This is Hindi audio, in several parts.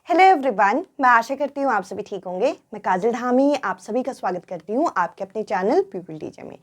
हेलो एवरीवन, मैं आशा करती हूँ आप सभी ठीक होंगे। मैं काजल धामी आप सभी का स्वागत करती हूँ आपके अपने चैनल पीपल टीचर में।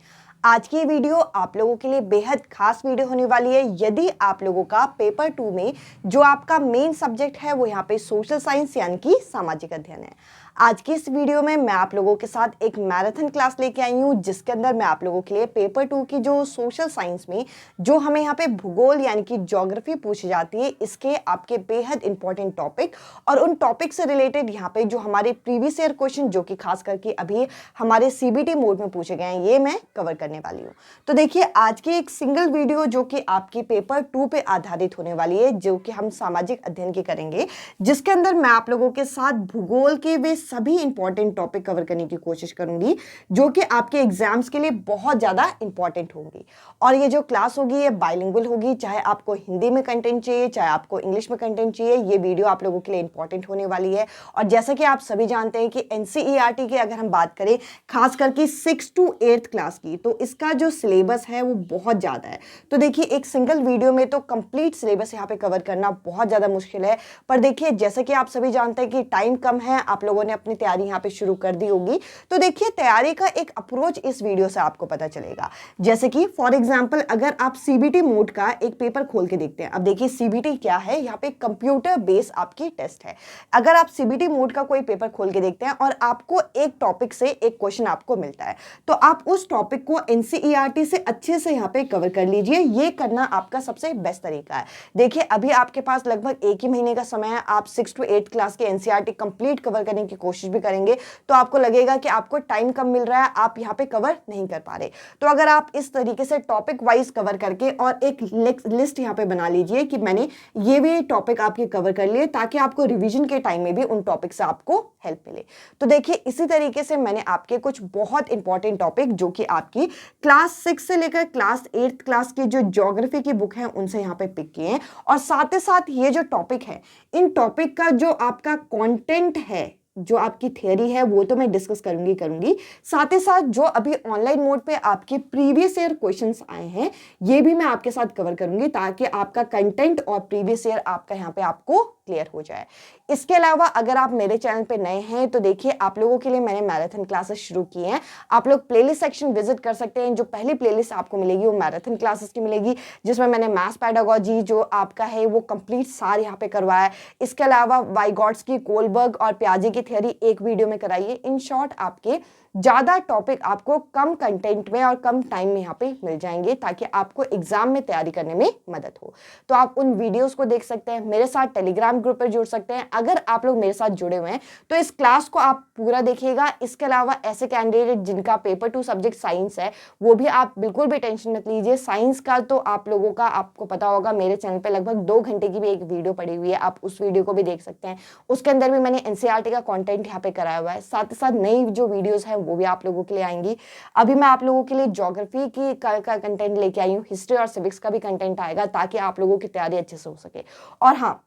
आज की ये वीडियो आप लोगों के लिए बेहद खास वीडियो होने वाली है। यदि आप लोगों का पेपर 2 में जो आपका मेन सब्जेक्ट है वो यहाँ पे सोशल साइंस यानी कि सामाजिक अध्ययन है। आज की इस वीडियो में मैं आप लोगों के साथ एक मैराथन क्लास लेके आई हूँ, जिसके अंदर मैं आप लोगों के लिए पेपर 2 की जो सोशल साइंस में जो हमें यहाँ पे भूगोल यानी कि ज्योग्राफी पूछी जाती है, इसके आपके बेहद इंपॉर्टेंट टॉपिक और उन टॉपिक से रिलेटेड यहाँ पे जो हमारे प्रीवियस ईयर क्वेश्चन जो कि खास करके अभी हमारे सीबीटी मोड में पूछे गए हैं, ये मैं कवर करने वाली हूँ। तो देखिए, आज की एक सिंगल वीडियो जो कि आपकी पेपर 2 पे आधारित होने वाली है, जो कि हम सामाजिक अध्ययन की करेंगे, जिसके अंदर मैं आप लोगों के साथ भूगोल के वे सभी इंपॉर्टेंट टॉपिक कवर करने की कोशिश करूंगी जो कि आपके एग्जाम्स के लिए बहुत ज्यादा इंपॉर्टेंट होंगी। और ये जो क्लास होगी ये बाइलिंगुअल होगी, चाहे आपको हिंदी में कंटेंट चाहिए चाहे आपको इंग्लिश में कंटेंट चाहिए, ये वीडियो आप लोगों के लिए इंपॉर्टेंट होने वाली है। और जैसा कि आप सभी जानते हैं कि एनसीईआरटी की अगर हम बात करें खास करके 6 to 8th क्लास की, तो इसका जो सिलेबस है वो बहुत ज़्यादा है। तो देखिए, एक सिंगल वीडियो में तो कंप्लीट सिलेबस यहाँ पे कवर करना बहुत ज़्यादा मुश्किल है। पर देखिए, जैसे कि आप सभी जानते हैं कि टाइम कम है, आप लोगों ने अपनी तैयारी यहाँ पे शुरू कर दी होगी। तो देखिए, तैयारी का एक अप्रोच इस वीडियो से आपको पता चलेगा। जैसे कि फॉर एग्जाम्पल अगर आप सीबीटी मोड का एक पेपर खोल के देखते हैं, अब देखिए सीबीटी क्या है, यहाँ पे कंप्यूटर बेस आपकी टेस्ट है। अगर आप सीबीटी मोड का कोई पेपर खोल के देखते हैं और आपको एक टॉपिक से एक क्वेश्चन आपको मिलता है, तो आप उस टॉपिक को एनसीईआरटी से अच्छे से यहाँ पे कवर कर लीजिए। ये करना आपका सबसे बेस्ट तरीका है। देखिए, अभी आपके पास लगभग एक ही महीने का समय है। आप 6 to 8 क्लास के एनसीईआरटी कंप्लीट कवर करने की कोशिश भी करेंगे तो आपको लगेगा कि आपको टाइम कम मिल रहा है, आप यहाँ पे कवर नहीं कर पा रहे। तो अगर आप इस तरीके से टॉपिक वाइज कवर करके और एक लिस्ट यहाँ पे बना लीजिए कि मैंने ये भी टॉपिक आपके कवर कर लिए, ताकि आपको रिवीजन के टाइम में भी उन टॉपिक से आपको हेल्प मिले। तो देखिए, इसी तरीके से मैंने आपके कुछ बहुत इंपॉर्टेंट टॉपिक जो कि आपकी क्लास 6 से लेकर क्लास 8th क्लास की जो ज्योग्राफी की बुक है उनसे यहाँ पे पिक किए हैं। और साथ ही साथ ये जो टॉपिक है, इन टॉपिक का जो आपका कंटेंट है, जो आपकी थियरी है, वो तो मैं डिस्कस करूंगी। साथ ही साथ जो अभी ऑनलाइन मोड पे आपके प्रीवियस ईयर क्वेश्चंस आए हैं, ये भी मैं आपके साथ कवर करूंगी, ताकि आपका कंटेंट और प्रीवियस ईयर आपका यहाँ पे आपको क्लियर हो जाए। इसके अलावा अगर आप मेरे चैनल पे नए हैं तो देखिए, आप लोगों के लिए मैंने मैराथन क्लासेस शुरू की हैं। आप लोग प्लेलिस्ट सेक्शन विजिट कर सकते हैं। जो पहली प्लेलिस्ट आपको मिलेगी वो मैराथन क्लासेस की मिलेगी, जिसमें मैंने मैथ्स पेडागोजी जो आपका है वो कंप्लीट सार यहाँ पे करवाया है। इसके अलावा वाइगॉट्स्की, कोलबर्ग और प्याजे की थियरी एक वीडियो में कराइए। इन शॉर्ट, आपके ज़्यादा टॉपिक आपको कम कंटेंट में और कम टाइम में यहाँ पे मिल जाएंगे, ताकि आपको एग्जाम में तैयारी करने में मदद हो। तो आप उन वीडियोस को देख सकते हैं, मेरे साथ टेलीग्राम ग्रुप पर जुड़ सकते हैं। अगर आप लोग मेरे साथ जुड़े हुए हैं तो इस क्लास को आप पूरा देखिएगा। इसके अलावा ऐसे कैंडिडेट जिनका पेपर 2 सब्जेक्ट साइंस है, वो भी आप बिल्कुल भी टेंशन मत लीजिए। साइंस का तो आप लोगों का, आपको पता होगा, मेरे चैनल पर लगभग 2 घंटे की भी एक वीडियो पड़ी हुई है, आप उस वीडियो को भी देख सकते हैं। उसके अंदर भी मैंने एनसीईआरटी का कॉन्टेंट यहाँ पे कराया हुआ है। साथ ही साथ नई जो वीडियोज हैं वो भी आप लोगों के लिए आएंगी। अभी मैं आप लोगों के लिए ज्योग्राफी की का कंटेंट लेके आई हूँ, हिस्ट्री और सिविक्स का भी कंटेंट आएगा, ताकि आप लोगों की तैयारी अच्छे से हो सके। और हाँ,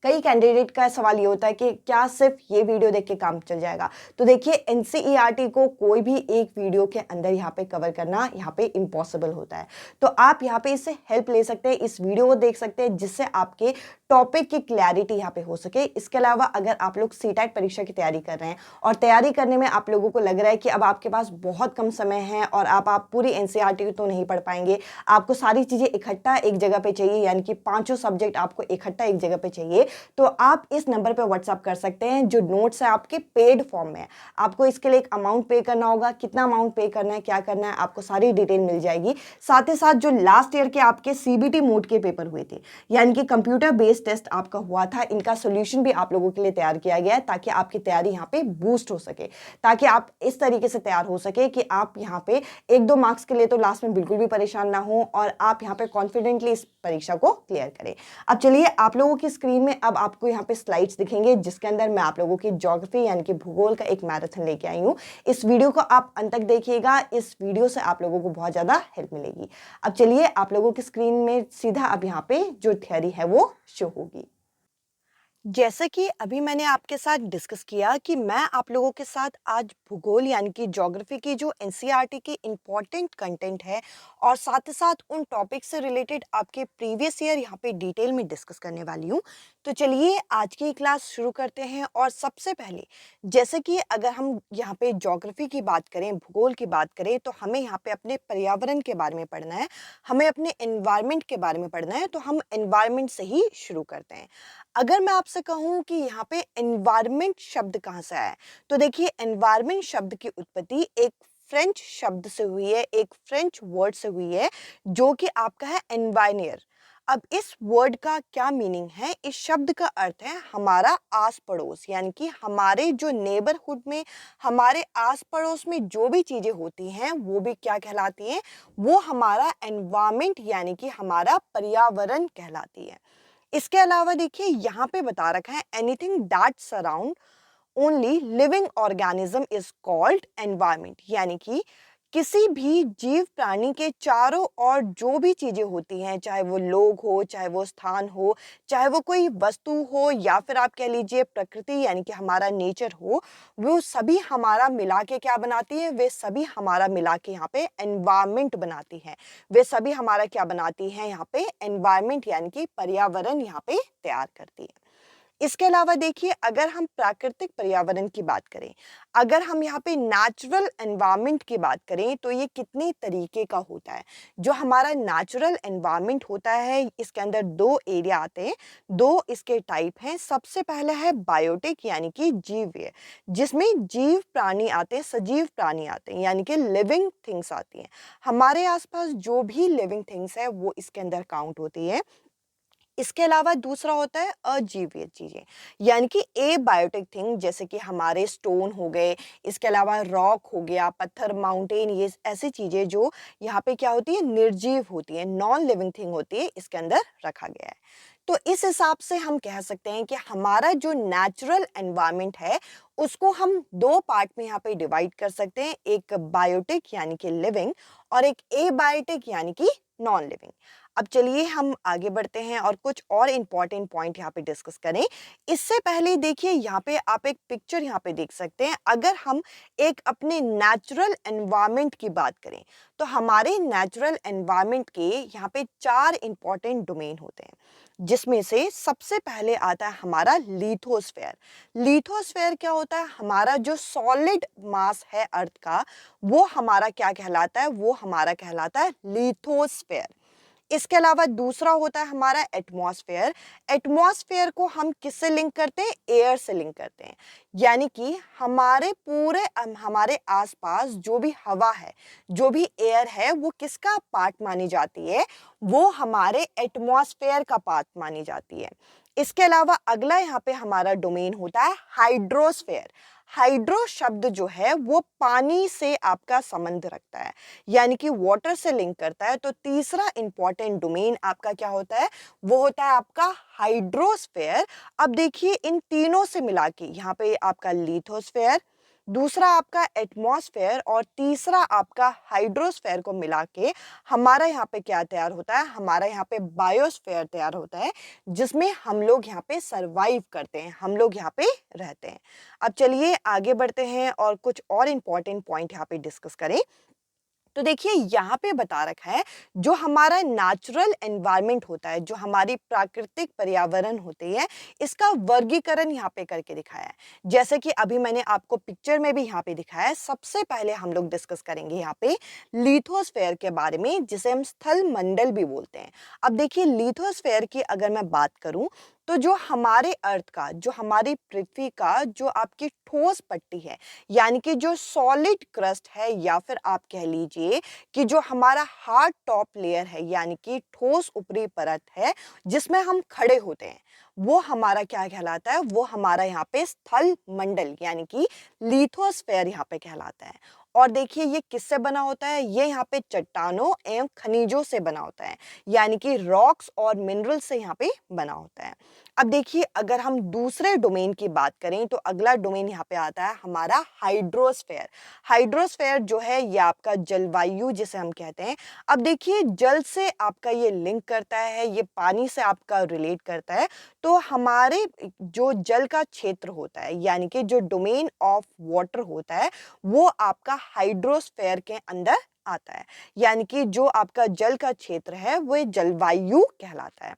कई कैंडिडेट का सवाल ये होता है कि क्या सिर्फ ये वीडियो देख के काम चल जाएगा। तो देखिए, एनसीईआरटी को कोई भी एक वीडियो के अंदर यहाँ पे कवर करना यहाँ पे इम्पॉसिबल होता है। तो आप यहाँ पे इससे हेल्प ले सकते हैं, इस वीडियो को देख सकते हैं, जिससे आपके टॉपिक की क्लैरिटी यहाँ पे हो सके। इसके अलावा अगर आप लोग सीटेट परीक्षा की तैयारी कर रहे हैं और तैयारी करने में आप लोगों को लग रहा है कि अब आपके पास बहुत कम समय है और आप पूरी एनसीईआरटी तो नहीं पढ़ पाएंगे, आपको सारी चीज़ें इकट्ठा एक जगह पे चाहिए, यानी कि 5 सब्जेक्ट आपको इकट्ठा एक जगह पे चाहिए, तो आप इस नंबर पे व्हाट्सअप कर सकते हैं। जो नोट्स है आपके पेड फॉर्म में, आपको इसके लिए एक अमाउंट पे करना होगा। कितना अमाउंट पे करना है, क्या करना है, आपको सारी डिटेल मिल जाएगी। साथ ही साथ जो लास्ट ईयर के आपके सीबीटी मोड के पेपर हुए थे, यानी कि कंप्यूटर बेस्ड टेस्ट आपका हुआ था, इनका सोल्यूशन भी आप लोगों के लिए तैयार किया गया है, ताकि आपकी तैयारी यहाँ पे बूस्ट हो सके, ताकि आप इस तरीके से तैयार हो सके कि आप यहाँ पे 1-2 मार्क्स के लिए तो लास्ट में बिल्कुल भी परेशान ना हो और आप यहाँ पे कॉन्फिडेंटली इस परीक्षा को क्लियर करें। अब चलिए, आप लोगों की स्क्रीन में अब आपको यहाँ पे स्लाइड्स दिखेंगे, जिसके अंदर मैं आप लोगों की ज्योग्राफी यानी कि भूगोल का एक मैराथन लेके आई हूँ। इस वीडियो को आप अंत तक देखिएगा, इस वीडियो से आप लोगों को बहुत ज़्यादा हेल्प मिलेगी। अब चलिए, आप लोगों की स्क्रीन में सीधा अब यहाँ पे जो थियरी है वो शो होगी। जैसा कि अभी मैंने आपके साथ डिस्कस किया कि मैं आप लोगों के साथ आज भूगोल यानी कि ज्योग्राफी की जो एनसीईआरटी की इम्पॉर्टेंट कंटेंट है और साथ ही साथ उन टॉपिक से रिलेटेड आपके प्रीवियस ईयर यहाँ पे डिटेल में डिस्कस करने वाली हूँ, तो चलिए आज की क्लास शुरू करते हैं। और सबसे पहले जैसे कि अगर हम यहाँ पे ज्योग्राफी की बात करें, भूगोल की बात करें, तो हमें यहाँ पे अपने पर्यावरण के बारे में पढ़ना है, हमें अपने एनवायरनमेंट के बारे में पढ़ना है। तो हम एनवायरनमेंट से ही शुरू करते हैं। अगर मैं आपसे कहूँ कि यहाँ पे एनवायरनमेंट शब्द कहाँ से आया है, तो देखिए एनवायरनमेंट शब्द की उत्पत्ति एक फ्रेंच शब्द से हुई है, एक फ्रेंच वर्ड से हुई है, जो कि आपका है एनवायनियर। अब इस वर्ड का क्या मीनिंग है? इस शब्द का अर्थ है हमारा आस पड़ोस, यानी कि हमारे जो नेबरहुड में, हमारे आस पड़ोस में जो भी चीजें होती हैं वो भी क्या कहलाती हैं? वो हमारा एनवायरमेंट यानी कि हमारा पर्यावरण कहलाती है। इसके अलावा देखिए यहाँ पे बता रखा है anything that surround only living organism is called environment, यानी कि किसी भी जीव प्राणी के चारों ओर जो भी चीजें होती हैं, चाहे वो लोग हो, चाहे वो स्थान हो, चाहे वो कोई वस्तु हो, या फिर आप कह लीजिए प्रकृति यानी कि हमारा नेचर हो, वो सभी हमारा मिला के क्या बनाती है? वे सभी हमारा मिला के यहाँ पे एनवायरमेंट बनाती हैं। वे सभी हमारा क्या बनाती हैं? यहाँ पे एनवायरमेंट यानी कि पर्यावरण यहाँ पे तैयार करती है। इसके अलावा देखिए अगर हम प्राकृतिक पर्यावरण की बात करें, अगर हम यहाँ पे नेचुरल एनवायरनमेंट की बात करें, तो ये कितने तरीके का होता है? जो हमारा नेचुरल एनवायरनमेंट होता है, इसके अंदर दो एरिया आते हैं, दो इसके टाइप हैं। सबसे पहला है बायोटिक यानी कि जीववीय, जिसमें जीव प्राणी आते हैं, सजीव प्राणी आते हैं, यानी कि लिविंग थिंग्स आती हैं। हमारे आसपास जो भी लिविंग थिंग्स है वो इसके अंदर काउंट होती है। इसके अलावा दूसरा होता है अजीवित चीजें, यानी कि ए बायोटिक थिंग, जैसे कि हमारे स्टोन हो गए, इसके अलावा रॉक हो गया, पत्थर, माउंटेन, ये ऐसी चीजें जो यहाँ पे क्या होती है? निर्जीव होती है, नॉन लिविंग थिंग होती है, इसके अंदर रखा गया है। तो इस हिसाब से हम कह सकते हैं कि हमारा जो नेचुरल एनवायरनमेंट है उसको हम दो पार्ट में यहाँ पे डिवाइड कर सकते हैं, एक बायोटिक यानी कि लिविंग, और एक एबायोटिक यानी कि नॉन लिविंग। अब चलिए हम आगे बढ़ते हैं और कुछ और इम्पॉर्टेंट पॉइंट यहाँ पे डिस्कस करें। इससे पहले देखिए यहाँ पे आप एक पिक्चर यहाँ पे देख सकते हैं। अगर हम एक अपने नेचुरल एनवायरनमेंट की बात करें, तो हमारे नेचुरल एनवायरनमेंट के यहाँ पे चार इम्पॉर्टेंट डोमेन होते हैं, जिसमें से सबसे पहले आता है हमारा लिथोस्फेयर। लिथोस्फेयर क्या होता है? हमारा जो सॉलिड मास है अर्थ का, वो हमारा क्या कहलाता है? वो हमारा कहलाता है लिथोस्फेयर। इसके अलावा दूसरा होता है हमारा एटमॉस्फेयर। एटमॉस्फेयर को हम किससे लिंक करते हैं? एयर से लिंक करते हैं, यानी कि हमारे पूरे हमारे आसपास जो भी हवा है, जो भी एयर है, वो किसका पार्ट मानी जाती है? वो हमारे एटमॉस्फेयर का पार्ट मानी जाती है। इसके अलावा अगला यहाँ पे हमारा डोमेन होता है हाइड्रोस्फेयर। हाइड्रो शब्द जो है वो पानी से आपका संबंध रखता है, यानी कि वाटर से लिंक करता है। तो तीसरा इंपॉर्टेंट डोमेन आपका क्या होता है? वो होता है आपका हाइड्रोस्फेयर। अब देखिए इन तीनों से मिला के यहाँ पे आपका लिथोस्फेयर, दूसरा आपका एटमॉस्फेयर, और तीसरा आपका हाइड्रोस्फेयर को मिला के हमारा यहाँ पे क्या तैयार होता है? हमारा यहाँ पे बायोस्फेयर तैयार होता है, जिसमें हम लोग यहाँ पे सरवाइव करते हैं, हम लोग यहाँ पे रहते हैं। अब चलिए आगे बढ़ते हैं और कुछ और इम्पॉर्टेंट पॉइंट यहाँ पे डिस्कस करें। तो देखिए यहाँ पे बता रखा है जो हमारा नेचुरल एनवायरनमेंट होता है, जो हमारी प्राकृतिक पर्यावरण होती है, इसका वर्गीकरण यहाँ पे करके दिखाया है। जैसे कि अभी मैंने आपको पिक्चर में भी यहाँ पे दिखाया है। सबसे पहले हम लोग डिस्कस करेंगे यहाँ पे लिथोस्फेयर के बारे में, जिसे हम स्थल मंडल भी बोलते हैं। अब देखिए लिथोस्फेयर की अगर मैं बात करूं, तो जो हमारे अर्थ का, जो हमारी पृथ्वी का जो आपकी ठोस पट्टी है, यानी कि जो सॉलिड क्रस्ट है, या फिर आप कह लीजिए कि जो हमारा हार्ड टॉप लेयर है, यानी कि ठोस ऊपरी परत है जिसमें हम खड़े होते हैं, वो हमारा क्या कहलाता है? वो हमारा यहाँ पे स्थल मंडल यानी कि लिथोस्फेयर यहाँ पे कहलाता है। और देखिए ये किससे बना होता है? ये यहाँ पे चट्टानों एवं खनिजों से बना होता है, यानी कि रॉक्स और मिनरल से यहाँ पे बना होता है। अब देखिए अगर हम दूसरे डोमेन की बात करें, तो अगला डोमेन यहाँ पे आता है हमारा हाइड्रोस्फेयर। हाइड्रोस्फेयर जो है ये आपका जलवायु जिसे हम कहते हैं। अब देखिए जल से आपका ये लिंक करता है, ये पानी से आपका रिलेट करता है। तो हमारे जो जल का क्षेत्र होता है, यानी कि जो डोमेन ऑफ वाटर होता है, वो आपका हाइड्रोस्फेयर के अंदर आता है, यानी कि जो आपका जल का क्षेत्र है वो जलवायु कहलाता है।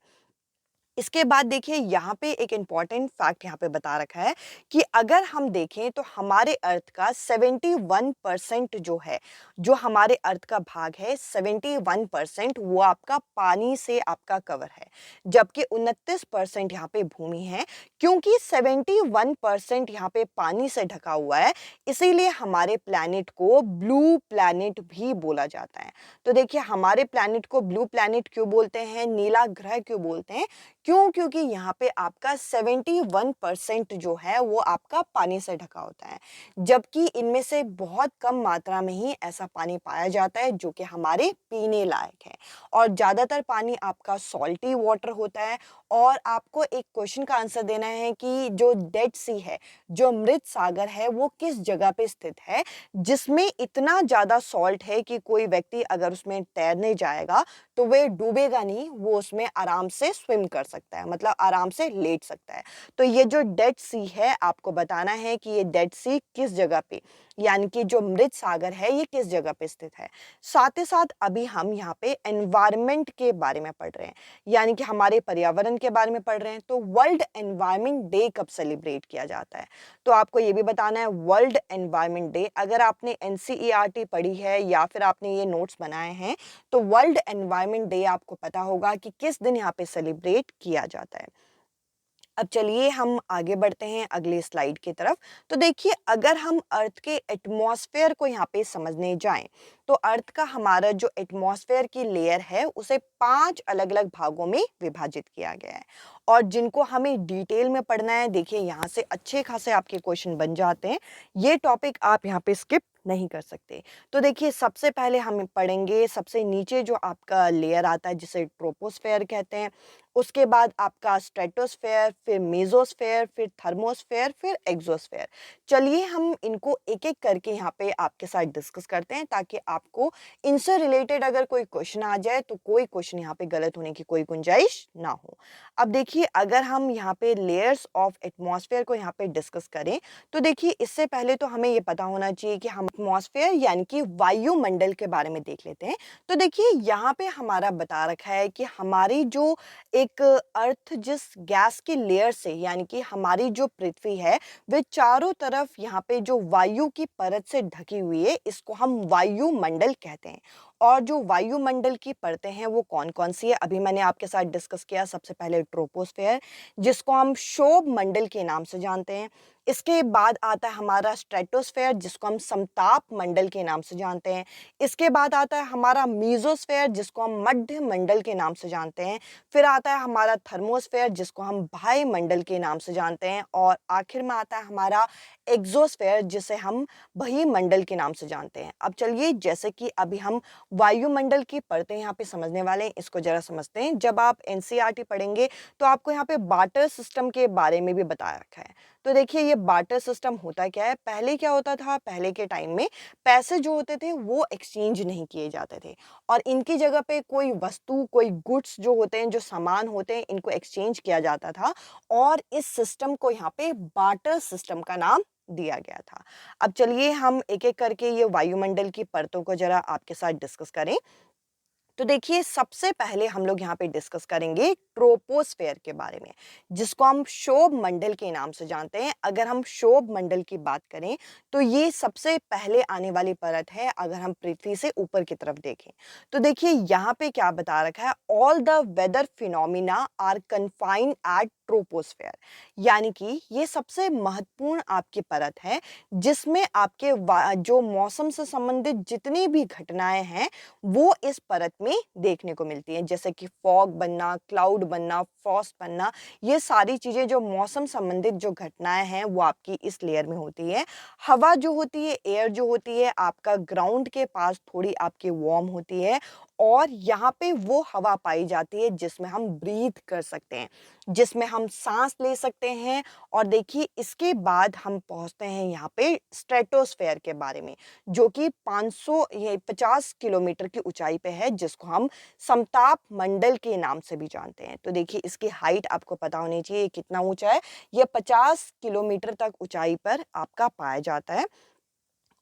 इसके बाद देखिए यहाँ पे एक इम्पॉर्टेंट फैक्ट यहाँ पे बता रखा है कि अगर हम देखें तो हमारे अर्थ का 71% जो है, जो हमारे अर्थ का भाग है 71% वो आपका पानी से आपका कवर है, जबकि 29% यहाँ पे भूमि है। क्योंकि 71% यहाँ पे पानी से ढका हुआ है, इसीलिए हमारे प्लैनेट को ब्लू प्लैनेट भी बोला जाता है। तो देखिए हमारे प्लैनेट को ब्लू प्लैनेट क्यों बोलते हैं, नीला ग्रह क्यों बोलते हैं? क्यों? क्योंकि यहाँ पे आपका 71% जो है वो आपका पानी से ढका होता है, जबकि इनमें से बहुत कम मात्रा में ही ऐसा पानी पाया जाता है जो कि हमारे पीने लायक है, और ज़्यादातर पानी आपका सॉल्टी वाटर होता है। और आपको एक क्वेश्चन का आंसर देना है कि जो डेड सी है, जो मृत सागर है, वो किस जगह पे स्थित है जिसमें इतना ज़्यादा सॉल्ट है कि कोई व्यक्ति अगर उसमें तैरने जाएगा तो वह डूबेगा नहीं, वो उसमें आराम से स्विम कर सकता है, मतलब आराम से लेट सकता है। तो ये जो डेड सी है, आपको बताना है कि ये डेड सी किस जगह पे, यानी कि जो मृत सागर है, ये किस जगह पे स्थित है। साथ ही साथ अभी हम यहाँ पे एनवायरनमेंट के बारे में पढ़ रहे हैं, यानी कि हमारे पर्यावरण के बारे में पढ़ रहे हैं। तो वर्ल्ड एनवायरनमेंट डे कब सेलिब्रेट किया जाता है? तो आपको ये भी बताना है वर्ल्ड एनवायरनमेंट डे, अगर आपने एनसीईआरटी पढ़ी है या फिर आपने ये नोट्स बनाए हैं, तो वर्ल्ड एनवायरनमेंट डे आपको पता होगा कि किस दिन यहाँ पे सेलिब्रेट किया जाता है। अब चलिए हम आगे बढ़ते हैं अगले स्लाइड की तरफ। तो देखिए अगर हम अर्थ के एटमॉस्फेयर को यहाँ पे समझने जाएं, तो अर्थ का हमारा जो एटमॉस्फेयर की लेयर है उसे 5 अलग-अलग भागों में विभाजित किया गया है, और जिनको हमें डिटेल में पढ़ना है, देखिए यहाँ से अच्छे खासे आपके क्वेश्चन बन जाते हैं। ये टॉपिक आप यहाँ पे स्किप नहीं कर सकते। तो देखिए सबसे पहले हम पढ़ेंगे सबसे नीचे जो आपका लेयर आता है जिसे ट्रोपोस्फेयर कहते हैं। उसके बाद आपका स्ट्रेटोस्फेयर, फिर मेसोस्फेयर, फिर थर्मोस्फेयर, फिर एक्सोस्फेयर। चलिए हम इनको एक-एक करके यहाँ पे आपके साथ डिस्कस करते हैं, ताकि आपको इनसे रिलेटेड अगर कोई क्वेश्चन आ जाए तो कोई क्वेश्चन यहाँ पे गलत होने की कोई गुंजाइश ना हो। अब देखिए अगर हम यहाँ पे लेयर्स ऑफ एटमॉस्फेयर को यहाँ पे डिस्कस करें, तो देखिए इससे पहले तो हमें ये पता होना चाहिए कि हम एटमॉस्फेयर यानी कि वायुमंडल के बारे में देख लेते हैं। तो देखिए यहाँ पे हमारा बता रखा है कि हमारी जो एक अर्थ जिस गैस की लेयर से, यानी कि हमारी जो पृथ्वी है, वे चारों तरफ यहाँ पे जो वायु की परत से ढकी हुई है, इसको हम वायुमंडल कहते हैं। और जो वायुमंडल की परतें हैं वो कौन-कौन सी है, अभी मैंने आपके साथ डिस्कस किया। सबसे पहले ट्रोपोस्फेयर, जिसको हम क्षोभ मंडल के नाम से जानते हैं। इसके बाद आता है हमारा स्ट्रेटोस्फेयर, जिसको हम समताप मंडल के नाम से जानते हैं। इसके बाद आता है हमारा मीजोस्फेयर, जिसको हम मध्य मंडल के नाम से जानते हैं। फिर आता है हमारा थर्मोस्फेयर, जिसको हम वायुमंडल के नाम से जानते हैं। और आखिर में आता है हमारा एक्सोस्फेयर, जिसे हम बहिमंडल के नाम से जानते हैं। अब चलिए जैसे कि अभी हम वायुमंडल की परतें यहाँ पे समझने वाले हैं, इसको जरा समझते हैं। जब आप एनसीईआरटी पढ़ेंगे तो आपको यहाँ पे बार्टर सिस्टम के बारे में भी बताया रखा है। तो देखिए ये बार्टर सिस्टम होता क्या है? पहले क्या होता था, पहले के टाइम में पैसे जो होते थे वो एक्सचेंज नहीं किए जाते थे, और इनकी जगह पे कोई वस्तु, कोई गुड्स जो होते हैं, जो सामान होते हैं, इनको एक्सचेंज किया जाता था, और इस सिस्टम को यहाँ पे बार्टर सिस्टम का नाम दिया गया था। अब चलिए हम एक-एक करके ये वायुमंडल की परतों को जरा आपके साथ डिस्कस करें। तो देखिए सबसे पहले हम लोग यहाँ पे डिस्कस करेंगे ट्रोपोस्फेयर के बारे में, जिसको हम क्षोभ मंडल के नाम से जानते हैं। अगर हम क्षोभ मंडल की बात करें तो ये सबसे पहले आने वाली परत है, अगर हम पृथ्वी से ऊपर की तरफ देखें। तो देखिए यहाँ पे क्या बता रखा है, all the weather phenomena are confined at troposphere, यानी कि ये सबसे महत्वपूर्ण आपकी परत है, जिसमें आपके जो मौसम से संबंधित जितनी भी घटनाएं हैं वो इस परत में देखने को मिलती हैं। जैसे कि फॉग बनना, क्लाउड बनना, फ्रॉस्ट बनना, ये सारी चीजें जो मौसम संबंधित जो घटनाएं हैं वो आपकी इस लेयर में होती है। हवा जो होती है, एयर जो होती है, आपका ग्राउंड के पास थोड़ी आपकी वार्म होती है, और यहाँ पे वो हवा पाई जाती है जिसमें हम ब्रीथ कर सकते हैं, जिसमें हम सांस ले सकते हैं। और देखिए इसके बाद हम पहुंचते हैं यहाँ पे स्ट्रेटोस्फेयर के बारे में, जो कि 50 किलोमीटर की ऊंचाई पे है, जिसको हम समताप मंडल के नाम से भी जानते हैं। तो देखिए इसकी हाइट आपको पता होनी चाहिए कितना ऊंचा है, ये 50 किलोमीटर तक ऊंचाई पर आपका पाया जाता है।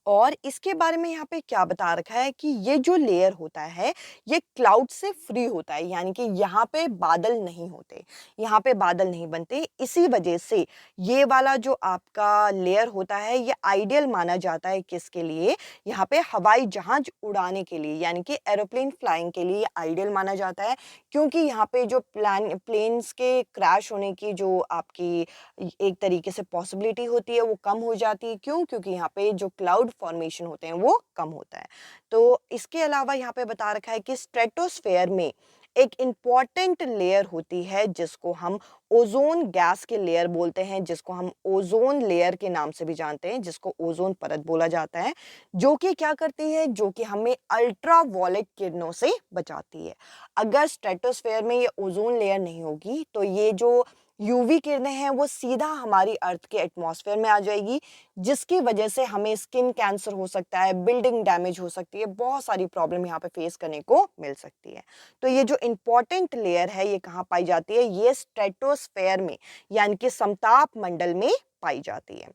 और इसके बारे में यहाँ पे क्या बता रखा है कि ये जो लेयर होता है ये क्लाउड से फ्री होता है, यानी कि यहाँ पे बादल नहीं होते, यहाँ पे बादल नहीं बनते। इसी वजह से ये वाला जो आपका लेयर होता है ये आइडियल माना जाता है किसके लिए, यहाँ पे हवाई जहाज उड़ाने के लिए, यानी कि एरोप्लेन फ्लाइंग के लिए आइडियल माना जाता है। क्योंकि यहाँ पे जो प्लेन्स के क्रैश होने की जो आपकी एक तरीके से पॉसिबिलिटी होती है वो कम हो जाती है। क्यों? क्योंकि यहाँ पे जो क्लाउड फॉर्मेशन होते हैं वो कम होता है। तो इसके अलावा यहाँ पे बता रखा है कि स्ट्रेटोस्फेयर में एक इम्पॉर्टेंट लेयर होती है जिसको हम ओजोन गैस के लेयर बोलते हैं, जिसको हम ओजोन लेयर के नाम से भी जानते हैं, जिसको ओजोन परत बोला जाता है, जो कि क्या करती है, जो कि हमें अल्ट्रावायलेट किरणों से बचाती है। अगर स्ट्रेटोस्फेयर में ये ओजोन लेयर नहीं होगी तो ये जो यूवी किरणें हैं वो सीधा हमारी अर्थ के एटमॉस्फेयर में आ जाएगी, जिसकी वजह से हमें स्किन कैंसर हो सकता है, बिल्डिंग डैमेज हो सकती है, बहुत सारी प्रॉब्लम यहाँ पे फेस करने को मिल सकती है। तो ये जो इम्पोर्टेंट लेयर है ये कहाँ पाई जाती है, ये स्ट्रेटोस्फेयर में, यानी कि समताप मंडल में पाई जाती है।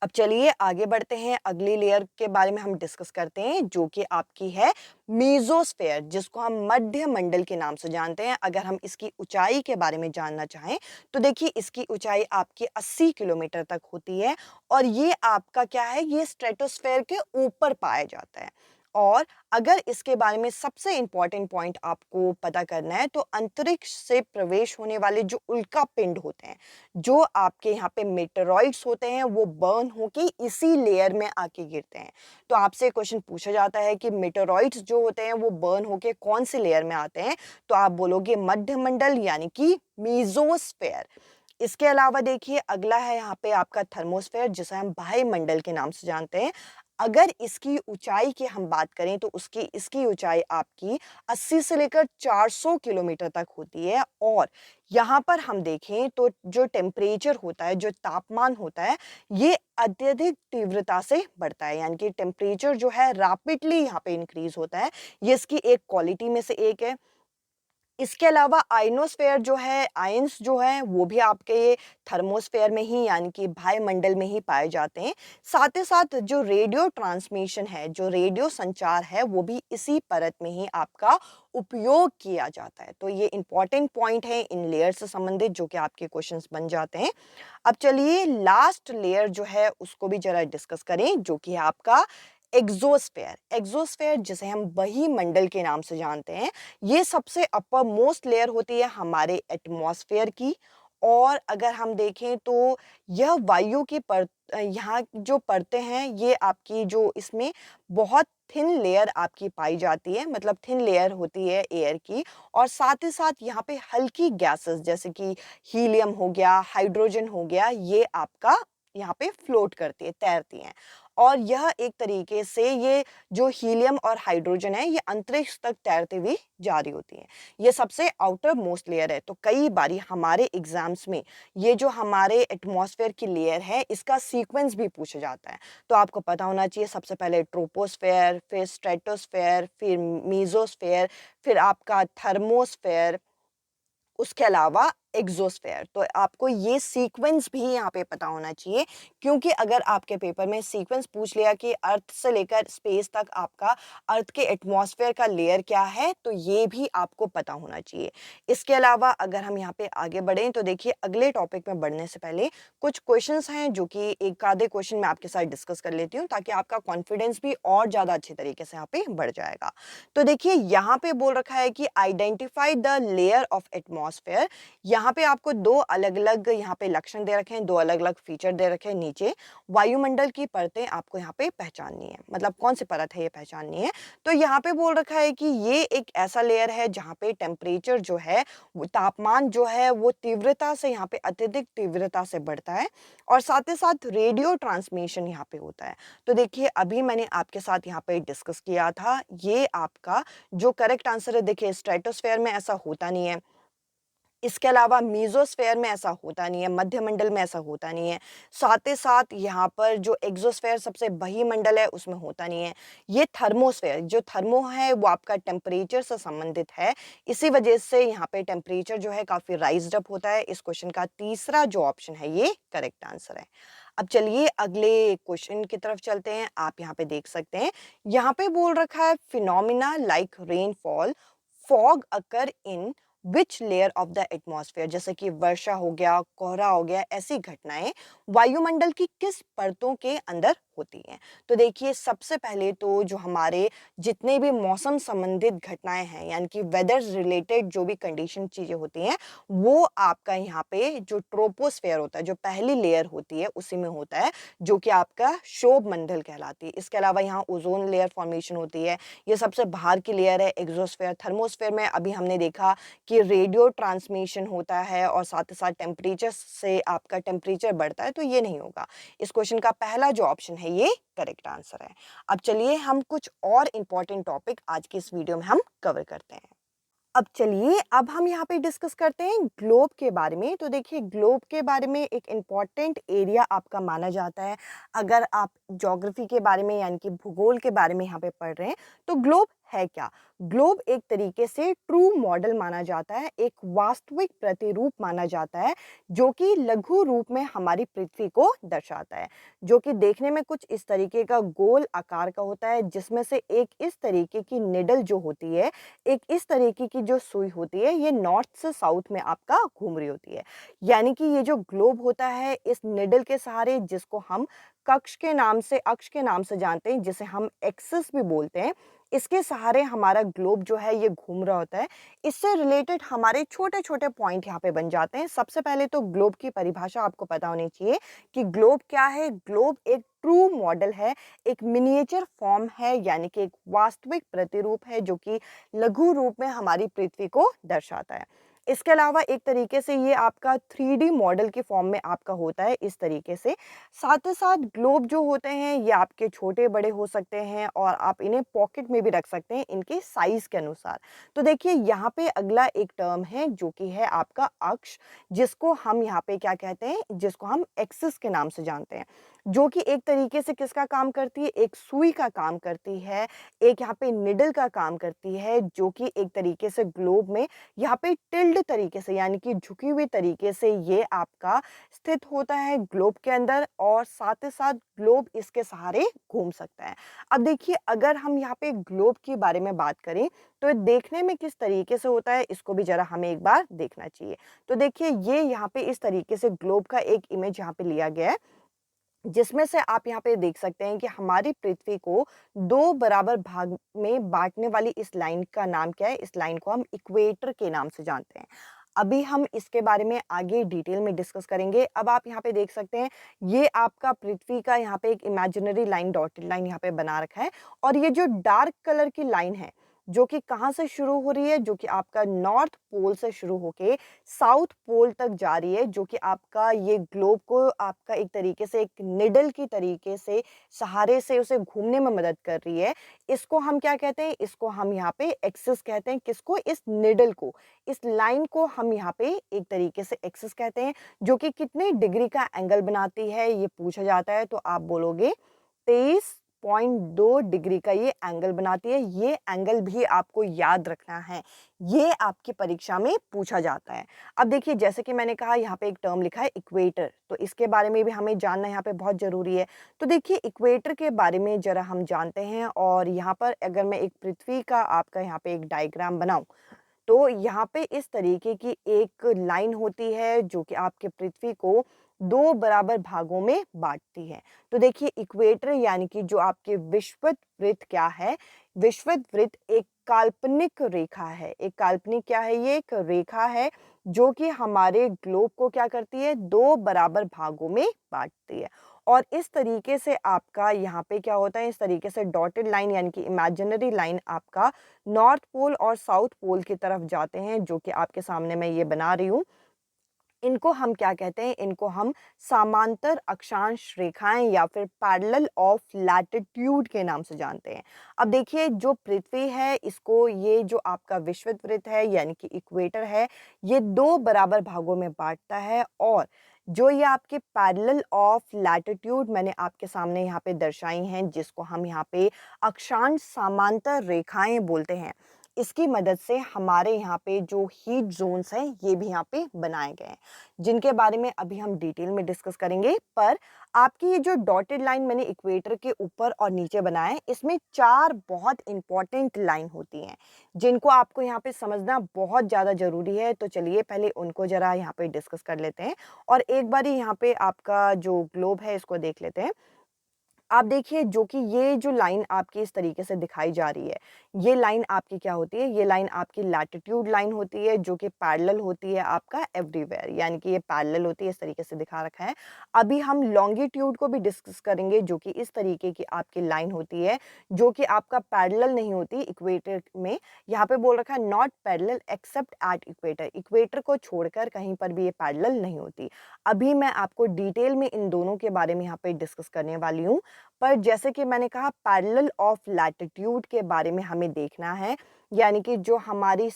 अब चलिए आगे बढ़ते हैं, अगली लेयर के बारे में हम डिस्कस करते हैं जो कि आपकी है मीजोस्फेयर, जिसको हम मध्य मंडल के नाम से जानते हैं। अगर हम इसकी ऊंचाई के बारे में जानना चाहें तो देखिए इसकी ऊंचाई आपकी 80 किलोमीटर तक होती है और ये आपका क्या है, ये स्ट्रेटोस्फेयर के ऊपर पाया जाता है। और अगर इसके बारे में सबसे इंपॉर्टेंट पॉइंट आपको पता करना है तो अंतरिक्ष से प्रवेश होने वाले जो उल्का पिंड होते हैं, जो आपके यहाँ पे मेटेरॉइड्स होते हैं, वो बर्न होके इसी लेयर में आके गिरते हैं। तो आपसे क्वेश्चन पूछा जाता है कि मेटेरॉइड्स जो होते हैं वो बर्न होके कौन सी लेयर में आते हैं, तो आप बोलोगे मध्य मंडल यानी कि मीजोस्फेयर। इसके अलावा देखिए अगला है यहाँ पे आपका थर्मोस्फेयर, जिसे हम बाह्य मंडल के नाम से जानते हैं। अगर इसकी ऊंचाई की हम बात करें तो उसकी इसकी ऊंचाई आपकी 80 से लेकर 400 किलोमीटर तक होती है। और यहाँ पर हम देखें तो जो टेम्परेचर होता है, जो तापमान होता है, ये अत्यधिक तीव्रता से बढ़ता है, यानी कि टेम्परेचर जो है रैपिडली यहाँ पे इंक्रीज होता है। ये इसकी एक क्वालिटी में से एक है। इसके अलावा आयनोस्फेयर जो है, आयंस जो है वो भी आपके ये थर्मोस्फेयर में ही, यानी कि वायुमंडल में ही पाए जाते हैं। साथ ही साथ जो रेडियो ट्रांसमिशन है, जो रेडियो संचार है, वो भी इसी परत में ही आपका उपयोग किया जाता है। तो ये इंपॉर्टेंट पॉइंट है इन लेयर से संबंधित जो कि आपके क्वेश्चंस बन जाते हैं। अब चलिए लास्ट लेयर जो है उसको भी जरा डिस्कस करें, जो कि है आपका एग्जोस्फेयर। एग्जोस्फेयर जिसे हम बहिमंडल के नाम से जानते हैं, ये सबसे अपर मोस्ट लेयर होती है हमारे एटमॉस्फेयर की। और अगर हम देखें तो यह वायु की यहाँ जो परतें हैं ये आपकी जो इसमें बहुत थिन लेयर आपकी पाई जाती है, मतलब थिन लेयर होती है एयर की। और साथ ही साथ यहाँ पे हल्की गैसेस जैसे कि हीलियम हो गया, हाइड्रोजन हो गया, ये आपका यहाँ पे फ्लोट करती है, तैरती हैं। और यह एक तरीके से ये जो हीलियम और हाइड्रोजन है ये अंतरिक्ष तक तैरते हुए जारी होती है। ये सबसे आउटर मोस्ट लेयर है। तो कई बारी हमारे एग्जाम्स में ये जो हमारे एटमॉस्फेयर की लेयर है इसका सीक्वेंस भी पूछा जाता है। तो आपको पता होना चाहिए सबसे पहले ट्रोपोस्फेयर, फिर स्ट्रेटोस्फेयर, फिर मीजोस्फेयर, फिर आपका थर्मोस्फेयर, उसके अलावा एग्जोस्फेयर। तो आपको ये सीक्वेंस भी यहाँ पे पता होना चाहिए, क्योंकि अगर आपके पेपर में सीक्वेंस पूछ लिया कि अर्थ से लेकर स्पेस तक आपका अर्थ के एटमॉस्फेयर का लेयर क्या है, तो ये भी आपको पता होना चाहिए। इसके अलावा अगर हम यहाँ पे आगे बढ़ें तो देखिए अगले टॉपिक में बढ़ने से पहले कुछ क्वेश्चंस हैं जो कि एक आधे क्वेश्चन मैं आपके साथ डिस्कस कर लेती हूँ, ताकि आपका कॉन्फिडेंस भी और ज़्यादा अच्छे तरीके से यहाँ पे बढ़ जाएगा। तो देखिए यहाँ पे बोल रखा है कि identify the layer of atmosphere. यहाँ पे आपको दो अलग-अलग यहाँ पे लक्षण दे रखे हैं, दो अलग-अलग फीचर दे रखे हैं नीचे। वायुमंडल की परतें आपको यहाँ पे पहचाननी है, मतलब कौन सी परत है ये पहचाननी है। तो यहाँ पे बोल रखा है कि ये एक ऐसा लेयर है जहाँ पे टेम्परेचर जो है, तापमान जो है वो तीव्रता से यहाँ पे अत्यधिक तीव्रता से बढ़ता है। और साथ ही साथ रेडियो ट्रांसमिशन यहाँ पे होता है। तो देखिए अभी मैंने आपके साथ यहाँ पे डिस्कस किया था, ये आपका जो करेक्ट आंसर है, देखिए स्ट्रेटोस्फेयर में ऐसा होता नहीं है। इसके अलावा मीज़ोस्फेयर में ऐसा होता नहीं है, मध्यमंडल में ऐसा होता नहीं है। साथ ही साथ यहाँ पर जो एक्सोस्फेयर सबसे बहिमंडल है उसमें होता नहीं है। ये थर्मोस्फेयर, जो थर्मो है वो आपका टेम्परेचर से संबंधित है। इसी वजह से यहाँ पे टेम्परेचर जो है काफ़ी राइज़्ड अप होता है। इस क्वेश्चन का तीसरा जो ऑप्शन है ये करेक्ट आंसर है। अब चलिए अगले क्वेश्चन की तरफ चलते हैं। आप यहाँ पे देख सकते हैं, यहाँ पे बोल रखा है phenomena like rainfall fog occur in which layer of the atmosphere, जैसे कि वर्षा हो गया, कोहरा हो गया, ऐसी घटनाएं वायुमंडल की किस परतों के अंदर होती हैं। तो देखिए सबसे पहले तो जो हमारे जितने भी मौसम संबंधित घटनाएं हैं, यानी कि वेदर रिलेटेड जो भी कंडीशन चीजें होती हैं, वो आपका यहाँ पे जो ट्रोपोस्फेयर होता है, जो पहली लेयर होती है, उसी में होता है, जो कि आपका शोभ मंडल कहलाती है। इसके अलावा यहाँ ओजोन लेयर फॉर्मेशन होती है, ये सबसे बाहर की लेयर है। एक्सोस्फेयर, थर्मोस्फेयर में अभी हमने देखा कि रेडियो ट्रांसमिशन होता है और साथ ही साथ टेम्परेचर से आपका टेम्परेचर बढ़ता है, तो ये नहीं होगा। इस क्वेश्चन का पहला जो ऑप्शन है ये करेक्ट आंसर है। अब चलिए हम कुछ और इंपॉर्टेंट टॉपिक आज की इस वीडियो में हम कवर करते हैं। अब चलिए अब हम यहाँ पे डिस्कस करते हैं ग्लोब के बारे में। तो देखिए ग्लोब के बारे में एक इम्पॉर्टेंट एरिया आपका माना जाता है। अगर आप ज्योग्राफी के बारे में यानी कि भूगोल के बारे में यहाँ पे पढ़ रहे हैं, तो ग्लोब है क्या? ग्लोब एक तरीके से ट्रू मॉडल माना जाता है, एक वास्तविक प्रतिरूप माना जाता है, जो कि लघु रूप में हमारी पृथ्वी को दर्शाता है, जो कि देखने में कुछ इस तरीके का गोल आकार का होता है, जिसमें से एक इस तरीके की निडल जो होती है, एक इस तरीके की जो सुई होती है, ये नॉर्थ से साउथ में आपका घूम रही होती है। यानी कि ये जो ग्लोब होता है, इस निडल के सहारे, जिसको हम कक्ष के नाम से अक्ष के नाम से जानते हैं, जिसे हम एक्सिस भी बोलते हैं, इसके सहारे हमारा ग्लोब जो है ये घूम रहा होता है। इससे रिलेटेड हमारे छोटे छोटे पॉइंट यहाँ पे बन जाते हैं। सबसे पहले तो ग्लोब की परिभाषा आपको पता होनी चाहिए कि ग्लोब क्या है। ग्लोब एक ट्रू मॉडल है, एक मिनिएचर फॉर्म है, यानी कि एक वास्तविक प्रतिरूप है, जो कि लघु रूप में हमारी पृथ्वी को दर्शाता है। इसके अलावा एक तरीके से ये आपका 3D मॉडल के फॉर्म में आपका होता है, इस तरीके से। साथ ही साथ ग्लोब जो होते हैं ये आपके छोटे बड़े हो सकते हैं और आप इन्हें पॉकेट में भी रख सकते हैं इनके साइज के अनुसार। तो देखिए यहाँ पे अगला एक टर्म है जो कि है आपका अक्ष, जिसको हम यहाँ पे क्या कहते हैं, जिसको हम एक्सिस के नाम से जानते हैं, जो कि एक तरीके से किसका काम करती है, एक सुई का काम करती है, एक यहाँ पे निडल का काम करती है, जो कि एक तरीके से ग्लोब में यहाँ पे टिल्ड तरीके से यानी कि झुकी हुई तरीके से ये आपका स्थित होता है ग्लोब के अंदर, और साथ ही साथ ग्लोब इसके सहारे घूम सकता है। अब देखिए अगर हम यहाँ पे ग्लोब के बारे में बात करें, तो ये देखने में किस तरीके से होता है, इसको भी जरा हमें एक बार देखना चाहिए। तो देखिए ये यहाँ पे इस तरीके से ग्लोब का एक इमेज यहाँ पे लिया गया है, जिसमें से आप यहाँ पे देख सकते हैं कि हमारी पृथ्वी को दो बराबर भाग में बांटने वाली इस लाइन का नाम क्या है। इस लाइन को हम इक्वेटर के नाम से जानते हैं। अभी हम इसके बारे में आगे डिटेल में डिस्कस करेंगे। अब आप यहाँ पे देख सकते हैं, ये आपका पृथ्वी का यहाँ पे एक इमेजिनरी लाइन, डॉटेड लाइन यहाँ पे बना रखा है, और ये जो डार्क कलर की लाइन है, जो कि कहाँ से शुरू हो रही है, जो कि आपका नॉर्थ पोल से शुरू होके साउथ पोल तक जा रही है, जो कि आपका ये ग्लोब को आपका एक तरीके से एक निडल की तरीके से सहारे से उसे घूमने में मदद कर रही है। इसको हम क्या कहते हैं, इसको हम यहाँ पे एक्सिस कहते हैं। किसको? इस निडल को, इस लाइन को हम यहाँ पे एक तरीके से एक्सिस कहते हैं, जो कि कितने डिग्री का एंगल बनाती है ये पूछा जाता है, तो आप बोलोगे 23.2 डिग्री का ये एंगल बनाती है। ये एंगल भी आपको याद रखना है, ये आपकी परीक्षा में पूछा जाता है। अब देखिए जैसे कि मैंने कहा यहाँ पे एक टर्म लिखा है इक्वेटर, तो इसके बारे में भी हमें जानना यहाँ पे बहुत ज़रूरी है। तो देखिए इक्वेटर के बारे में ज़रा हम जानते हैं, और यहाँ पर अगर मैं एक पृथ्वी का आपका यहाँ पे एक डायग्राम बनाऊँ, तो यहाँ पे इस तरीके की एक लाइन होती है, जो कि आपके पृथ्वी को दो बराबर भागों में बांटती है। तो देखिए इक्वेटर यानी कि जो आपके विषुवत वृत्त क्या है, विषुवत वृत्त एक काल्पनिक रेखा है। एक काल्पनिक क्या है, ये एक रेखा है जो कि हमारे ग्लोब को क्या करती है, दो बराबर भागों में बांटती है। और इस तरीके से आपका यहाँ पे क्या होता है, इस तरीके से डॉटेड लाइन यानी कि इमेजिनरी लाइन आपका नॉर्थ पोल और साउथ पोल की तरफ जाते हैं, जो कि आपके सामने मैं ये बना रही हूँ। इनको हम क्या कहते हैं, इनको हम समांतर अक्षांश रेखाएं या फिर पैरेलल ऑफ लैटिट्यूड के नाम से जानते हैं। अब देखिए जो पृथ्वी है, इसको ये जो आपका विषुवत वृत्त है यानी कि इक्वेटर है, ये दो बराबर भागों में बांटता है, और जो ये आपके पैरेलल ऑफ लैटिट्यूड मैंने आपके सामने यहाँ पे दर्शाई हैं, जिसको हम यहाँ पे अक्षांश समांतर रेखाएं बोलते हैं, इसकी मदद से हमारे यहाँ पे जो हीट जोन्स हैं ये भी यहाँ पे बनाए गए हैं, जिनके बारे में अभी हम डिटेल में डिस्कस करेंगे। पर आपकी ये जो डॉटेड लाइन मैंने इक्वेटर के ऊपर और नीचे बनाया है, इसमें 4 बहुत इंपॉर्टेंट लाइन होती हैं, जिनको आपको यहाँ पे समझना बहुत ज़्यादा ज़रूरी है। तो चलिए पहले उनको ज़रा यहाँ पे डिस्कस कर लेते हैं और एक बारी यहाँ पे आपका जो ग्लोब है इसको देख लेते हैं। आप देखिए जो कि ये जो लाइन आपकी इस तरीके से दिखाई जा रही है, ये लाइन आपकी क्या होती है? ये लाइन आपकी लैटिट्यूड लाइन होती है, जो कि पैरेलल होती है आपका एवरीवेयर, यानी कि ये पैरेलल होती है, इस तरीके से दिखा रखा है। अभी हम लॉन्गिट्यूड को भी डिस्कस करेंगे, जो कि इस तरीके की आपकी लाइन होती है, जो कि आपका पैरेलल नहीं होती इक्वेटर में। यहाँ पे बोल रखा है not parallel accept at equator, equator को छोड़कर कहीं पर भी ये पैरेलल नहीं होती। अभी मैं आपको डिटेल में इन दोनों के बारे में यहाँ पे डिस्कस करने वाली हूँ। पर जैसे कि मैंने कहा पैरेलल ऑफ लैटिट्यूड के बारे में हमें देखना है, यानी कि जो हमारी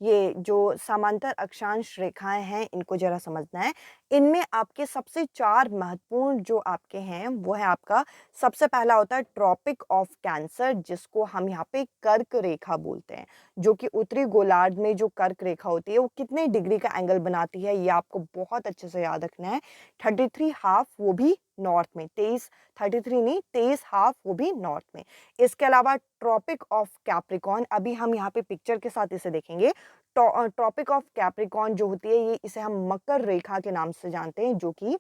ये जो समांतर अक्षांश रेखाएं हैं इनको जरा समझना है। इनमें आपके सबसे 4 महत्वपूर्ण जो आपके हैं वो है आपका सबसे पहला होता है ट्रॉपिक ऑफ कैंसर, जिसको हम यहाँ पे कर्क रेखा बोलते हैं, जो कि उत्तरी गोलार्ध में जो कर्क रेखा होती है वो कितने डिग्री का एंगल बनाती है ये आपको बहुत अच्छे से याद रखना है। 33 हाफ, वो भी नॉर्थ में, 33 नहीं 23 हाफ, वो भी नॉर्थ में। इसके अलावा ट्रॉपिक ऑफ कैप्रिकॉर्न, अभी हम यहाँ पे पिक्चर के साथ इसे देखेंगे। ट्रॉपिक ऑफ कैप्रिकॉर्न जो होती है ये इसे हम मकर रेखा के नाम से जानते हैं, जो कि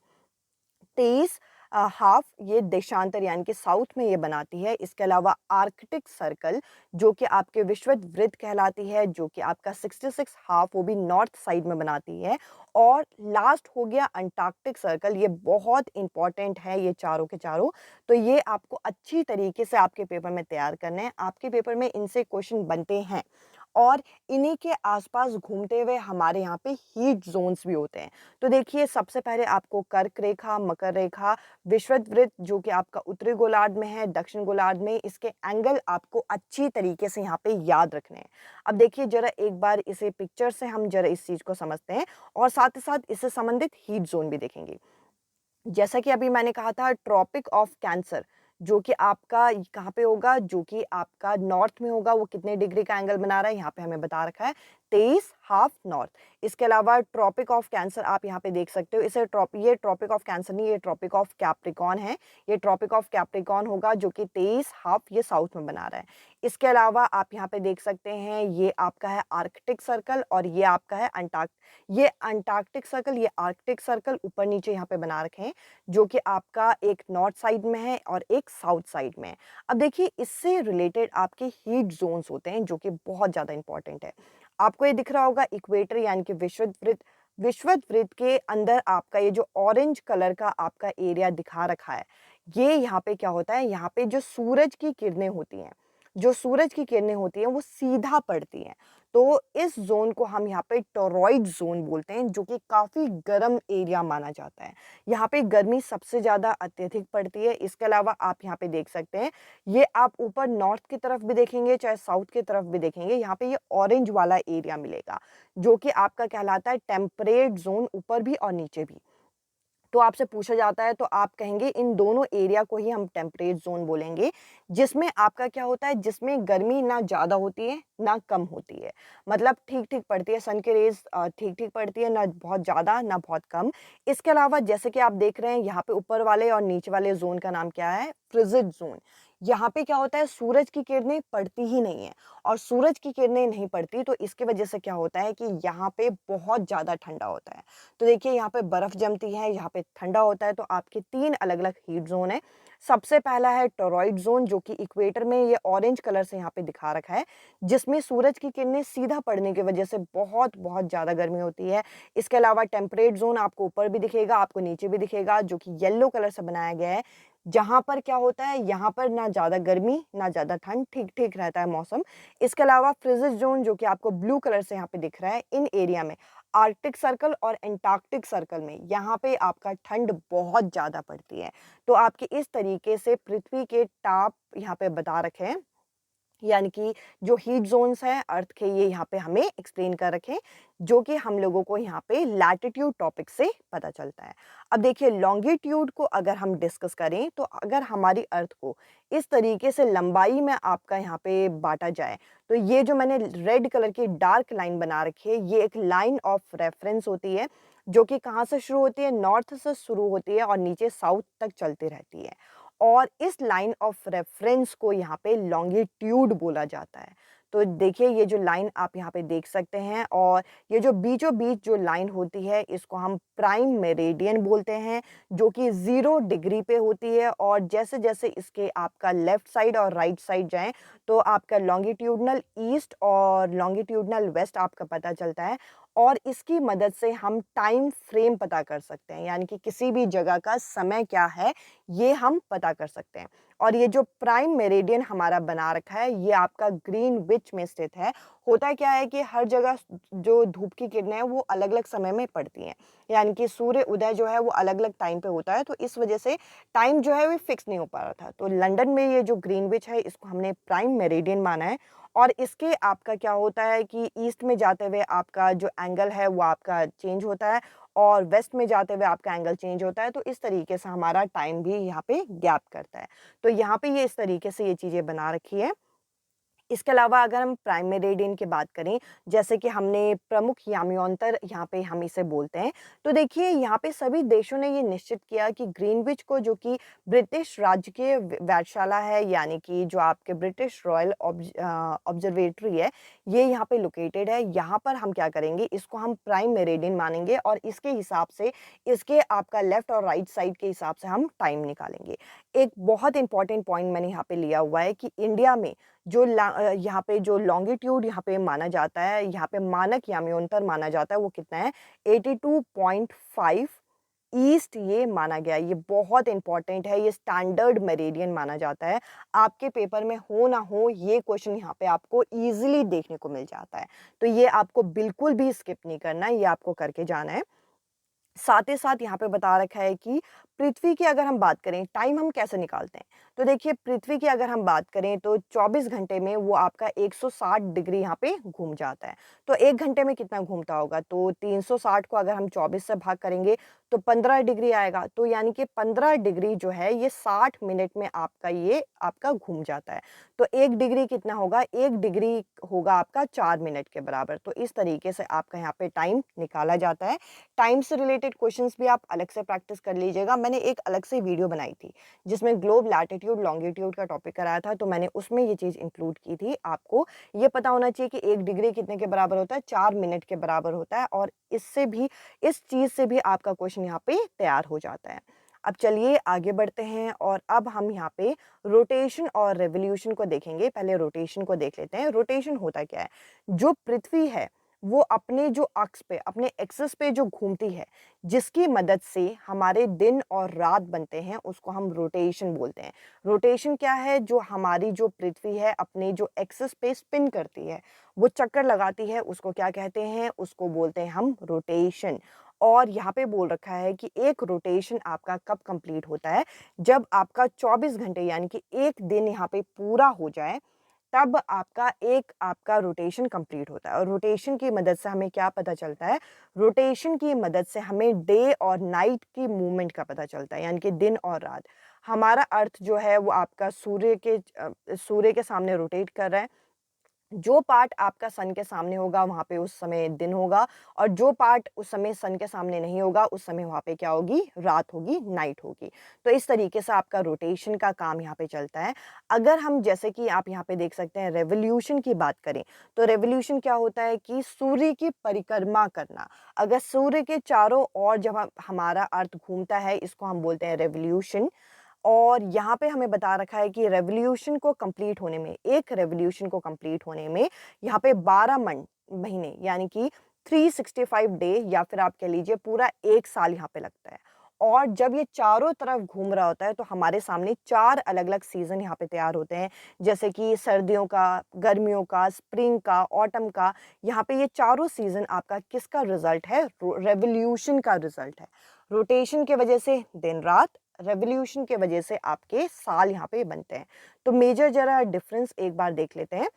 23 हाफ ये देशांतर यानी कि साउथ में ये बनाती है। इसके अलावा आर्कटिक सर्कल जो कि आपके विषुवत वृत्त कहलाती है, जो कि आपका 66 हाफ, वो भी नॉर्थ साइड में बनाती है। और लास्ट हो गया अंटार्कटिक सर्कल, ये बहुत इंपॉर्टेंट है ये चारों के चारों। तो ये आपको अच्छी तरीके से आपके पेपर में तैयार करने हैं, आपके पेपर में इनसे क्वेश्चन बनते हैं। और इन्हीं के आसपास घूमते हुए हमारे यहाँ पे हीट जोन्स भी होते हैं। तो देखिए सबसे पहले आपको कर्क रेखा, मकर रेखा, विषुवत वृत्त जो कि आपका उत्तरी गोलार्ध में है, दक्षिण गोलार्ध में, इसके एंगल आपको अच्छी तरीके से यहाँ पे याद रखने हैं। अब देखिए जरा एक बार इसे पिक्चर से हम जरा इस चीज को समझते हैं और साथ ही साथ इससे संबंधित हीट जोन भी देखेंगे। जैसा कि अभी मैंने कहा था ट्रॉपिक ऑफ कैंसर जो कि आपका कहाँ पे होगा, जो कि आपका नॉर्थ में होगा, वो कितने डिग्री का एंगल बना रहा है यहाँ पे हमें बता रखा है 23 हाफ नॉर्थ। इसके अलावा ट्रॉपिक ऑफ कैंसर आप यहाँ पे देख सकते हो, ये ट्रॉपिक ऑफ कैंसर नहीं, ये ट्रॉपिक ऑफ कैप्रिकॉर्न है। ये ट्रॉपिक ऑफ कैप्रिकॉर्न होगा जो कि 23 हाफ ये साउथ में बना रहा है। इसके अलावा आप यहाँ पे देख सकते हैं ये आपका है आर्कटिक सर्कल और ये आपका है ये अंटार्कटिक सर्कल, ये आर्कटिक सर्कल ऊपर नीचे यहाँ पे बना रखे हैं, जो कि आपका एक नॉर्थ साइड में है और एक साउथ साइड में है। अब देखिए इससे रिलेटेड आपके हीट जोन्स होते हैं जो कि बहुत ज़्यादा इंपॉर्टेंट है। आपको ये दिख रहा होगा इक्वेटर यानी कि विषुवत वृत्त, विषुवत वृत्त के अंदर आपका ये जो ऑरेंज कलर का आपका एरिया दिखा रखा है, ये यहाँ पे क्या होता है, यहाँ पे जो सूरज की किरणें होती हैं, जो सूरज की किरणें होती हैं वो सीधा पड़ती हैं। तो इस जोन को हम यहाँ पे टोरॉइड जोन बोलते हैं, जो कि काफ़ी गर्म एरिया माना जाता है। यहाँ पे गर्मी सबसे ज़्यादा अत्यधिक पड़ती है। इसके अलावा आप यहाँ पे देख सकते हैं, ये आप ऊपर नॉर्थ की तरफ भी देखेंगे चाहे साउथ की तरफ भी देखेंगे, यहाँ पे ये ऑरेंज वाला एरिया मिलेगा, जो कि आपका कहलाता है टेम्परेट जोन, ऊपर भी और नीचे भी। तो आपसे पूछा जाता है तो आप कहेंगे इन दोनों एरिया को ही हम टेम्परेट जोन बोलेंगे, जिसमें आपका क्या होता है, जिसमें गर्मी ना ज़्यादा होती है ना कम होती है, मतलब ठीक ठीक पड़ती है, सन की रेज ठीक ठीक पड़ती है, ना बहुत ज़्यादा ना बहुत कम। इसके अलावा जैसे कि आप देख रहे हैं यहाँ पे ऊपर वाले और नीचे वाले जोन का नाम क्या है, फ्रिजिड जोन। यहाँ पे क्या होता है, सूरज की किरणें पड़ती ही नहीं है, और सूरज की किरणें नहीं पड़ती तो इसकी वजह से क्या होता है कि यहाँ पे बहुत ज़्यादा ठंडा होता है। तो देखिए यहाँ पे बर्फ जमती है, यहाँ पे ठंडा होता है। तो आपके 3 अलग अलग हीट जोन है। सबसे पहला है टोरॉइड जोन, जो कि इक्वेटर में ये ऑरेंज कलर से यहाँ पे दिखा रखा है, जिसमें सूरज की किरणें सीधा पड़ने की वजह से बहुत बहुत ज़्यादा गर्मी होती है। इसके अलावा टेम्परेट जोन आपको ऊपर भी दिखेगा, आपको नीचे भी दिखेगा, जो कि येलो कलर से बनाया गया है, जहाँ पर क्या होता है, यहाँ पर ना ज़्यादा गर्मी ना ज़्यादा ठंड, ठीक ठीक रहता है मौसम। इसके अलावा फ्रिजिड जोन जो कि आपको ब्लू कलर से यहाँ पे दिख रहा है, इन एरिया में आर्कटिक सर्कल और एंटार्क्टिक सर्कल में यहाँ पे आपका ठंड बहुत ज़्यादा पड़ती है। तो आपके इस तरीके से पृथ्वी के ताप यहाँ पे बता रखे हैं। यानी कि जो हीट जोन्स हैं अर्थ के, ये यहाँ पे हमें एक्सप्लेन कर रखे, जो कि हम लोगों को यहाँ पे लैटिट्यूड टॉपिक से पता चलता है। अब देखिए लॉन्गिट्यूड को अगर हम डिस्कस करें तो अगर हमारी अर्थ को इस तरीके से लंबाई में आपका यहाँ पे बांटा जाए, तो ये जो मैंने रेड कलर की डार्क लाइन बना रखी है, ये एक लाइन ऑफ रेफरेंस होती है, जो कि कहाँ से शुरू होती है, नॉर्थ से शुरू होती है और नीचे साउथ तक चलती रहती है। और इस लाइन ऑफ रेफरेंस को यहाँ पे लॉन्गिट्यूड बोला जाता है। तो देखिए ये जो लाइन आप यहाँ पे देख सकते हैं, और ये जो बीचों बीच जो लाइन होती है इसको हम प्राइम मेरिडियन बोलते हैं, जो कि 0 डिग्री पे होती है। और जैसे जैसे इसके आपका लेफ्ट साइड और राइट साइड जाएं तो आपका लॉन्गिट्यूडनल ईस्ट और लॉन्गिट्यूडनल वेस्ट आपका पता चलता है। और इसकी मदद से हम टाइम फ्रेम पता कर सकते हैं, यानी कि किसी भी जगह का समय क्या है ये हम पता कर सकते हैं। और ये जो प्राइम मेरिडियन हमारा बना रखा है ये आपका ग्रीनविच में स्थित है। होता क्या है कि हर जगह जो धूप की किरणें हैं वो अलग अलग समय में पड़ती हैं, यानी कि सूर्य उदय जो है वो अलग अलग टाइम पे होता है, तो इस वजह से टाइम जो है वो फिक्स नहीं हो पा रहा था। तो लंदन में ये जो ग्रीनविच है इसको हमने प्राइम मेरिडियन माना है। और इसके आपका क्या होता है कि ईस्ट में जाते हुए आपका जो एंगल है वो आपका चेंज होता है, और वेस्ट में जाते हुए आपका एंगल चेंज होता है। तो इस तरीके से हमारा टाइम भी यहाँ पे गैप करता है। तो यहाँ पे ये इस तरीके से ये चीज़ें बना रखी है। इसके अलावा अगर हम प्राइम मेरिडियन की बात करें, जैसे कि हमने प्रमुख याम्योंतर यहाँ पे हम इसे बोलते हैं, तो देखिए यहाँ पे सभी देशों ने ये निश्चित किया कि ग्रीनविच को, जो कि ब्रिटिश राज्य के वेधशाला है, यानी कि जो आपके ब्रिटिश रॉयल ऑब्जर्वेटरी है, ये यहाँ पे लोकेटेड है। यहाँ पर हम क्या करेंगे, इसको हम प्राइम मेरिडियन मानेंगे और इसके हिसाब से, इसके आपका लेफ्ट और राइट साइड के हिसाब से हम टाइम निकालेंगे। एक बहुत इंपॉर्टेंट पॉइंट मैंने यहाँ पे लिया हुआ है कि इंडिया में जो यहाँ पे जो लॉन्गिट्यूड यहाँ पे माना जाता है, यहाँ पे मानक याम्योंतर माना जाता है, वो कितना है, 82.5 ईस्ट ये माना गया है। ये बहुत इंपॉर्टेंट है, ये स्टैंडर्ड मेरिडियन माना जाता है। आपके पेपर में हो ना हो ये क्वेश्चन यहाँ पे आपको इजीली देखने को मिल जाता है, तो ये आपको बिल्कुल भी स्किप नहीं करना है, ये आपको करके जाना है। साथ ही साथ यहाँ पे बता रखा है कि पृथ्वी की अगर हम बात करें, टाइम हम कैसे निकालते हैं, तो देखिए पृथ्वी की अगर हम बात करें तो 24 घंटे में वो आपका 160 डिग्री यहाँ पे घूम जाता है। तो 1 घंटे में कितना घूमता होगा, तो 360 को अगर हम 24 से भाग करेंगे तो 15 डिग्री आएगा। तो यानी कि 15 डिग्री जो है ये 60 मिनट में आपका ये आपका घूम जाता है। तो 1 डिग्री कितना होगा, 1 डिग्री होगा आपका 4 मिनट के बराबर। तो इस तरीके से आपका यहाँ पे टाइम निकाला जाता है। टाइम से रिलेटेड क्वेश्चंस भी आप अलग से प्रैक्टिस कर लीजिएगा। मैंने एक अलग से वीडियो बनाई थी जिसमें ग्लोब, लैटिट्यूड, लॉन्गिट्यूड का टॉपिक कराया था, तो मैंने उसमें ये चीज़ इंक्लूड की थी। आपको ये पता होना चाहिए कि 1 डिग्री कितने के बराबर होता है, 4 मिनट के बराबर होता है। और इससे भी, इस चीज़ से भी आपका क्वेश्चन यहाँ पे तैयार हो जाता है। अब चलिए आगे बढ़ते हैं, और अब हम यहाँ पे रोटेशन और रेवोल्यूशन को देखेंगे। पहले रोटेशन को देख लेते हैं। रोटेशन होता क्या है, जो पृथ्वी है वो अपने जो अक्ष पे, अपने एक्सिस पे जो घूमती है, जिसकी मदद से हमारे दिन और रात बनते हैं, उसको हम रोटेशन बोलते हैं। रोटेशन क्या है, जो हमारी जो पृथ्वी है अपने जो एक्सिस पे स्पिन करती है, वो चक्कर लगाती है, उसको क्या कहते हैं, उसको बोलते हैं हम रोटेशन। और यहाँ पे बोल रखा है कि एक रोटेशन आपका कब कंप्लीट होता है, जब आपका 24 घंटे यानी कि एक दिन यहाँ पे पूरा हो जाए, तब आपका रोटेशन कंप्लीट होता है। और रोटेशन की मदद से हमें क्या पता चलता है, रोटेशन की मदद से हमें डे और नाइट की मूवमेंट का पता चलता है, यानी कि दिन और रात। हमारा अर्थ जो है वो आपका सूर्य के सामने रोटेट कर रहा है। जो पार्ट आपका सन के सामने होगा वहाँ पे उस समय दिन होगा, और जो पार्ट उस समय सन के सामने नहीं होगा उस समय वहाँ पे क्या होगी, रात होगी, नाइट होगी। तो इस तरीके से आपका रोटेशन का काम यहाँ पे चलता है। अगर हम, जैसे कि आप यहाँ पे देख सकते हैं, रेवोल्यूशन की बात करें, तो रेवोल्यूशन क्या होता है कि सूर्य की परिक्रमा करना। अगर सूर्य के चारों ओर जब हमारा अर्थ घूमता है, इसको हम बोलते हैं रेवोल्यूशन। और यहाँ पे हमें बता रखा है कि रेवोल्यूशन को कंप्लीट होने में, एक रेवोल्यूशन को कंप्लीट होने में यहाँ पे 12 महीने यानी कि 365 डे, या फिर आप कह लीजिए पूरा एक साल यहाँ पे लगता है। और जब ये चारों तरफ घूम रहा होता है तो हमारे सामने 4 अलग अलग सीजन यहाँ पे तैयार होते हैं, जैसे कि सर्दियों का, गर्मियों का, स्प्रिंग का, ऑटम का। यहाँ पे ये चारों सीजन आपका किसका रिजल्ट है, रेवोल्यूशन का रिजल्ट है। रोटेशन की वजह से दिन रात, रेवोल्यूशन के वजह से आपके साल यहाँ पे बनते हैं। तो मेजर जरा डिफरेंस एक बार देख लेते हैं।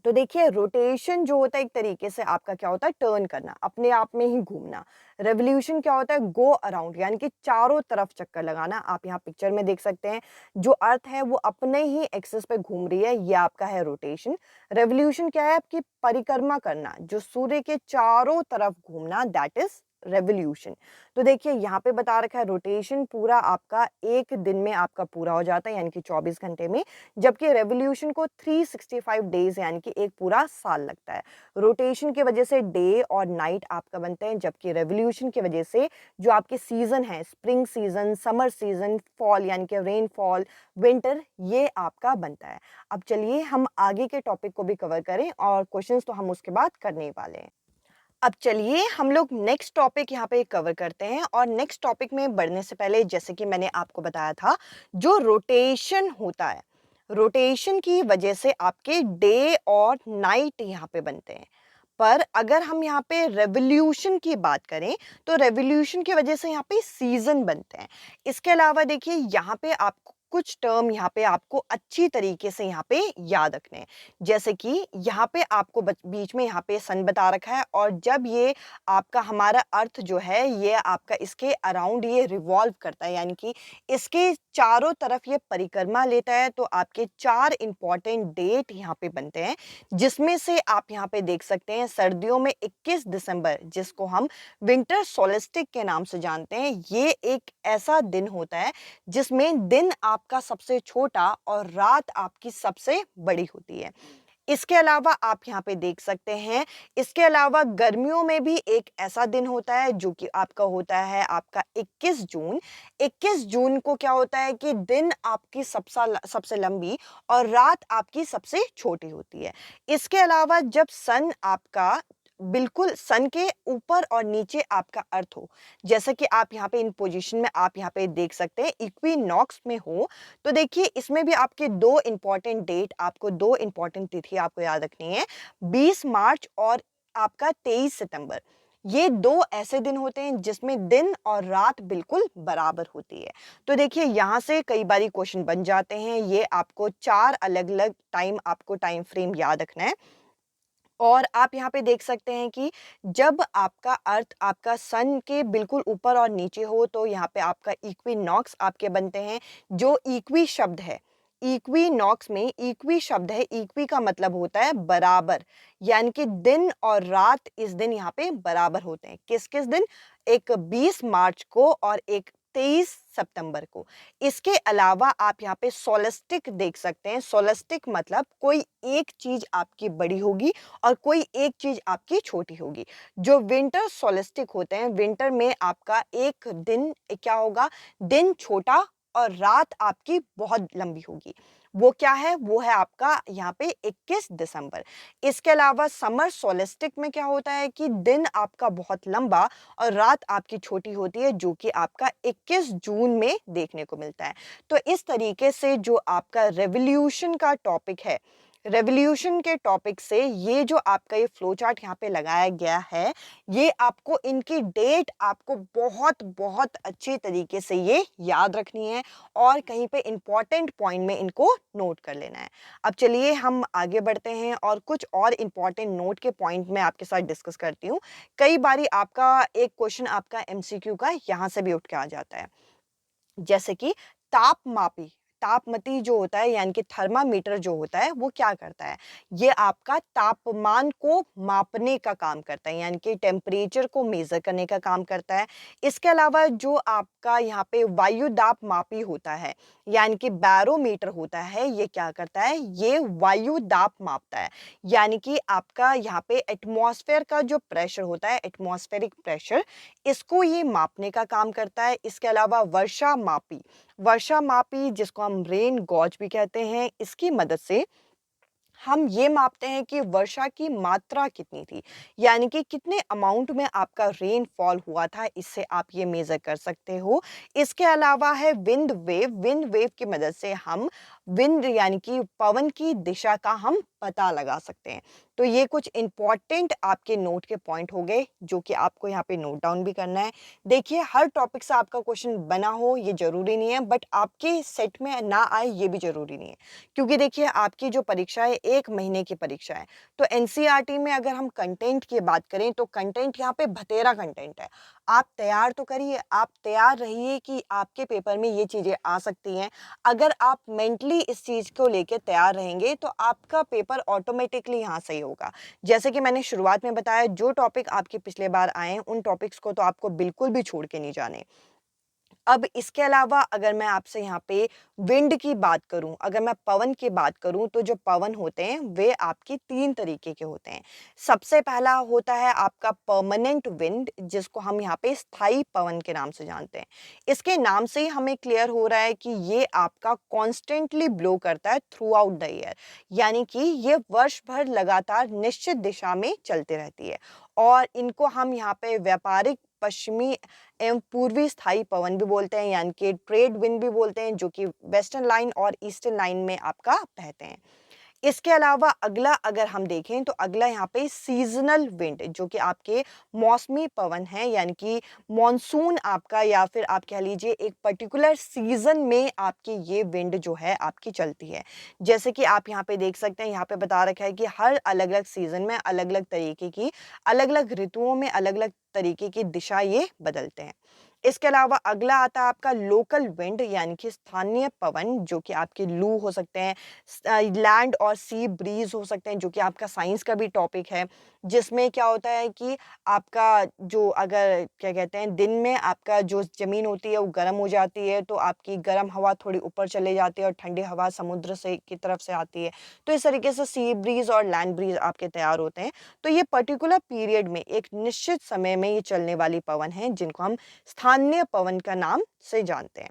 तो देखिए, रोटेशन जो होता है एक तरीके से आपका क्या होता है, टर्न करना, अपने आप में ही घूमना। रेवोल्यूशन क्या होता है, गो अराउंड, यानी कि चारों तरफ चक्कर लगाना। आप यहाँ पिक्चर में देख सकते हैं, जो अर्थ है वो अपने ही एक्सिस पे घूम रही है, ये आपका है रोटेशन। रेवोल्यूशन क्या है, आपकी परिक्रमा करना, जो सूर्य के चारों तरफ घूमना, दैट इज रेवोल्यूशन। तो देखिए यहाँ पे बता रखा है रोटेशन पूरा आपका एक दिन में आपका पूरा हो जाता है, यानी कि 24 घंटे में, जबकि रेवोल्यूशन को 365 डेज यानी कि एक पूरा साल लगता है। रोटेशन की वजह से डे और नाइट आपका बनते हैं, जबकि रेवोल्यूशन की वजह से जो आपके सीजन है, spring season, summer season, fall यानी कि रेनफॉल, विंटर, ये आपका बनता है। अब चलिए हम आगे के टॉपिक को भी कवर करें, और क्वेश्चंस तो हम उसके बाद करने ही वाले हैं। अब चलिए हम लोग नेक्स्ट टॉपिक यहाँ पे कवर करते हैं, और नेक्स्ट टॉपिक में बढ़ने से पहले, जैसे कि मैंने आपको बताया था, जो रोटेशन होता है, रोटेशन की वजह से आपके डे और नाइट यहाँ पे बनते हैं। पर अगर हम यहाँ पे रेवोल्यूशन की बात करें, तो रेवोल्यूशन की वजह से यहाँ पे सीजन बनते हैं। इसके अलावा देखिए यहाँ पे आपको कुछ टर्म यहाँ पे आपको अच्छी तरीके से यहाँ पे याद रखने हैं। जैसे कि यहाँ पे आपको बीच में यहाँ पे सन बता रखा है, और जब ये आपका हमारा अर्थ जो है ये आपका इसके अराउंड ये रिवॉल्व करता है, यानी कि इसके चारों तरफ ये परिक्रमा लेता है, तो आपके 4 इंपॉर्टेंट डेट यहाँ पे बनते हैं, जिसमें से आप यहाँ पे देख सकते हैं सर्दियों में 21 दिसंबर, जिसको हम विंटर सोलिस्टिक के नाम से जानते हैं, ये एक ऐसा दिन होता है जिसमें दिन आपका सबसे छोटा और रात आपकी सबसे बड़ी होती है। इसके अलावा आप यहाँ पे देख सकते हैं, इसके अलावा गर्मियों में भी एक ऐसा दिन होता है जो कि आपका होता है आपका 21 जून। 21 जून को क्या होता है कि दिन आपकी सबसे लंबी और रात आपकी सबसे छोटी होती है। इसके अलावा जब सन आपका बिल्कुल सन के ऊपर और नीचे आपका अर्थ हो, जैसा कि आप यहाँ पे इन पोजीशन में आप यहाँ पे देख सकते हैं इक्विनॉक्स में हो, तो देखिए इसमें भी आपके 2 इंपॉर्टेंट डेट, आपको 2 इंपॉर्टेंट तिथि आपको याद रखनी है, 20 मार्च और आपका 23 सितंबर। ये 2 ऐसे दिन होते हैं जिसमें दिन और रात बिल्कुल बराबर होती है। तो देखिए यहाँ से कई बारी क्वेश्चन बन जाते हैं, ये आपको 4 अलग-अलग टाइम फ्रेम याद रखना है। और आप यहाँ पे देख सकते हैं कि जब आपका अर्थ आपका सन के बिल्कुल ऊपर और नीचे हो, तो यहाँ पे आपका इक्विनॉक्स आपके बनते हैं। जो इक्वी शब्द है, इक्विनॉक्स में इक्वी शब्द है, इक्वी का मतलब होता है बराबर, यानी कि दिन और रात इस दिन यहाँ पे बराबर होते हैं। किस किस दिन, एक 20 मार्च को और एक 23 सितंबर को। इसके अलावा आप यहाँ पे सोलिस्टिक देख सकते हैं। सोलिस्टिक मतलब कोई एक चीज आपकी बड़ी होगी और कोई एक चीज आपकी छोटी होगी। जो विंटर सोलिस्टिक होते हैं, विंटर में आपका एक दिन क्या होगा, दिन छोटा और रात आपकी बहुत लंबी होगी। वो क्या है, वो है आपका यहाँ पे 21 दिसंबर। इसके अलावा समर सोलिस्टिक में क्या होता है कि दिन आपका बहुत लंबा और रात आपकी छोटी होती है, जो कि आपका 21 जून में देखने को मिलता है। तो इस तरीके से जो आपका रेवोल्यूशन का टॉपिक है, रेवोल्यूशन के टॉपिक से ये जो आपका ये फ्लो चार्ट यहाँ पे लगाया गया है, ये आपको इनकी डेट आपको बहुत बहुत अच्छी तरीके से ये याद रखनी है, और कहीं पे इंपॉर्टेंट पॉइंट में इनको नोट कर लेना है। अब चलिए हम आगे बढ़ते हैं, और कुछ और इंपॉर्टेंट नोट के पॉइंट मैं आपके साथ डिस्कस करती हूँ। कई बारी आपका एक क्वेश्चन आपका एमसीक्यू का यहाँ से भी उठ के आ जाता है, जैसे कि तापमापी, तापमती जो होता है यानी कि थर्मामीटर जो होता है, वो क्या करता है, ये आपका तापमान को मापने का काम करता है, यानी कि टेम्परेचर को मेजर करने का काम करता है। इसके अलावा जो आपका यहाँ पे वायु दाब मापी होता है, यानी कि बैरोमीटर होता है, ये क्या करता है, ये वायु दाब मापता है, यानी कि आपका यहाँ पे एटमॉस्फेयर का जो प्रेशर होता है, एटमॉस्फेरिक प्रेशर, इसको ये मापने का काम करता है। इसके अलावा वर्षा मापी, वर्षा मापी जिसको हम रेन गॉज भी कहते हैं, इसकी मदद से हम ये मापते हैं कि वर्षा की मात्रा कितनी थी, यानी कि कितने अमाउंट में आपका रेन फॉल हुआ था, इससे आप ये मेजर कर सकते हो। इसके अलावा है विंड वेव, विंड वेव की मदद से हम विंड यानी कि पवन की दिशा का हम पता लगा सकते हैं। तो ये कुछ इंपॉर्टेंट आपके नोट के पॉइंट हो गए जो कि आपको यहाँ पे नोट डाउन भी करना है। देखिए, हर टॉपिक से आपका क्वेश्चन बना हो ये ज़रूरी नहीं है, बट आपके सेट में ना आए ये भी ज़रूरी नहीं है, क्योंकि देखिए आपकी जो परीक्षा है 1 महीने की परीक्षा है। तो एनसीईआरटी में अगर हम कंटेंट की बात करें तो कंटेंट यहाँ पे बतेरा कंटेंट है। आप तैयार तो करिए, आप तैयार रहिए कि आपके पेपर में ये चीज़ें आ सकती हैं। अगर आप मेंटली इस चीज़ को लेके तैयार रहेंगे तो आपका पेपर ऑटोमेटिकली यहाँ सही होगा। जैसे कि मैंने शुरुआत में बताया, जो टॉपिक आपके पिछले बार आए हैं उन टॉपिक्स को तो आपको बिल्कुल भी छोड़ के नहीं जाने। अब इसके अलावा अगर मैं आपसे यहाँ पे विंड की बात करूँ, अगर मैं पवन की बात करूँ, तो जो पवन होते हैं वे आपके 3 तरीके के होते हैं। सबसे पहला होता है आपका परमानेंट विंड, जिसको हम यहाँ पे स्थायी पवन के नाम से जानते हैं। इसके नाम से ही हमें क्लियर हो रहा है कि ये आपका कॉन्स्टेंटली ब्लो करता है थ्रू आउट द ईयर, यानी कि ये वर्ष भर लगातार निश्चित दिशा में चलती रहती है। और इनको हम यहाँ पे व्यापारिक पश्चिमी एवं पूर्वी स्थायी पवन भी बोलते हैं, यानी कि ट्रेड विंड भी बोलते हैं, जो कि वेस्टर्न लाइन और ईस्टर्न लाइन में आपका बहते हैं। इसके अलावा अगला अगर हम देखें तो अगला यहाँ पे सीजनल विंड, जो कि आपके मौसमी पवन है, यानी कि मॉनसून आपका, या फिर आप कह लीजिए एक पर्टिकुलर सीजन में आपकी ये विंड जो है आपकी चलती है। जैसे कि आप यहाँ पे देख सकते हैं, यहाँ पे बता रखा है कि हर अलग अलग सीजन में अलग अलग तरीके की, अलग अलग ऋतुओं में अलग अलग तरीके की दिशा ये बदलते हैं। इसके अलावा अगला आता है आपका लोकल विंड, यानी कि स्थानीय पवन, जो कि आपके लू हो सकते हैं, लैंड और सी ब्रीज हो सकते हैं, जो कि आपका साइंस का भी टॉपिक है। जिसमें क्या होता है कि आपका जो, अगर क्या कहते हैं, दिन में आपका जो ज़मीन होती है वो गर्म हो जाती है, तो आपकी गर्म हवा थोड़ी ऊपर चले जाती है और ठंडी हवा समुद्र से की तरफ से आती है। तो इस तरीके से सी ब्रीज और लैंड ब्रीज आपके तैयार होते हैं। तो ये पर्टिकुलर पीरियड में एक निश्चित समय में ये चलने वाली पवन है, जिनको हम स्थानीय पवन का नाम से जानते हैं।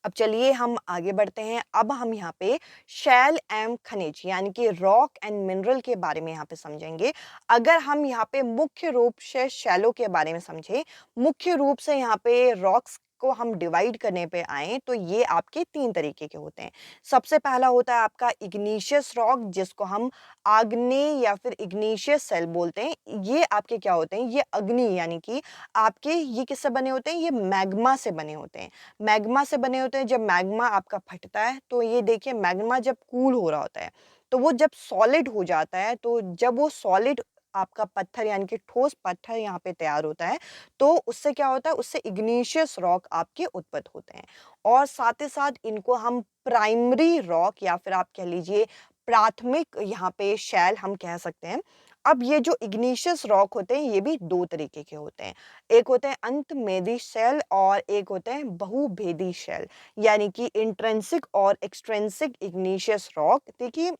अब चलिए हम आगे बढ़ते हैं। अब हम यहाँ पे शैल एवं खनिज, यानी कि रॉक एंड मिनरल के बारे में यहाँ पे समझेंगे। अगर हम यहाँ पे मुख्य रूप से शैलों के बारे में समझें, मुख्य रूप से यहाँ पे रॉक्स को हम डिवाइड करने पे आए तो ये आपके 3 तरीके के होते हैं। सबसे पहला होता है आपका इग्निशियस रॉक, जिसको हम आग्नेय या फिर इग्निशियस शेल बोलते हैं। ये आपके क्या होते हैं, ये अग्नि, यानी कि आपके ये किससे बने होते हैं, ये मैग्मा से बने होते हैं। मैग्मा से बने होते हैं। जब मैग्मा आपका फटता है तो ये देखिए, मैग्मा जब कूल हो रहा होता है तो वो जब सॉलिड हो जाता है, तो जब वो सॉलिड आपका पत्थर, यानी कि ठोस पत्थर यहाँ पे तैयार होता है, तो उससे क्या होता है, उससे इग्निशियस रॉक आपके उत्पन्न होते हैं। और साथ ही साथ इनको हम प्राइमरी रॉक, या फिर आप कह लीजिए प्राथमिक यहाँ पे शैल हम कह सकते हैं। अब ये जो इग्निशियस रॉक होते हैं ये भी 2 तरीके के होते हैं। एक होते हैं अंतर्वेदी शेल और एक होते हैं बहुभेदी शेल, यानी कि इंट्रिंसिक और एक्सट्रिंसिक इग्निशियस रॉक। देखिए,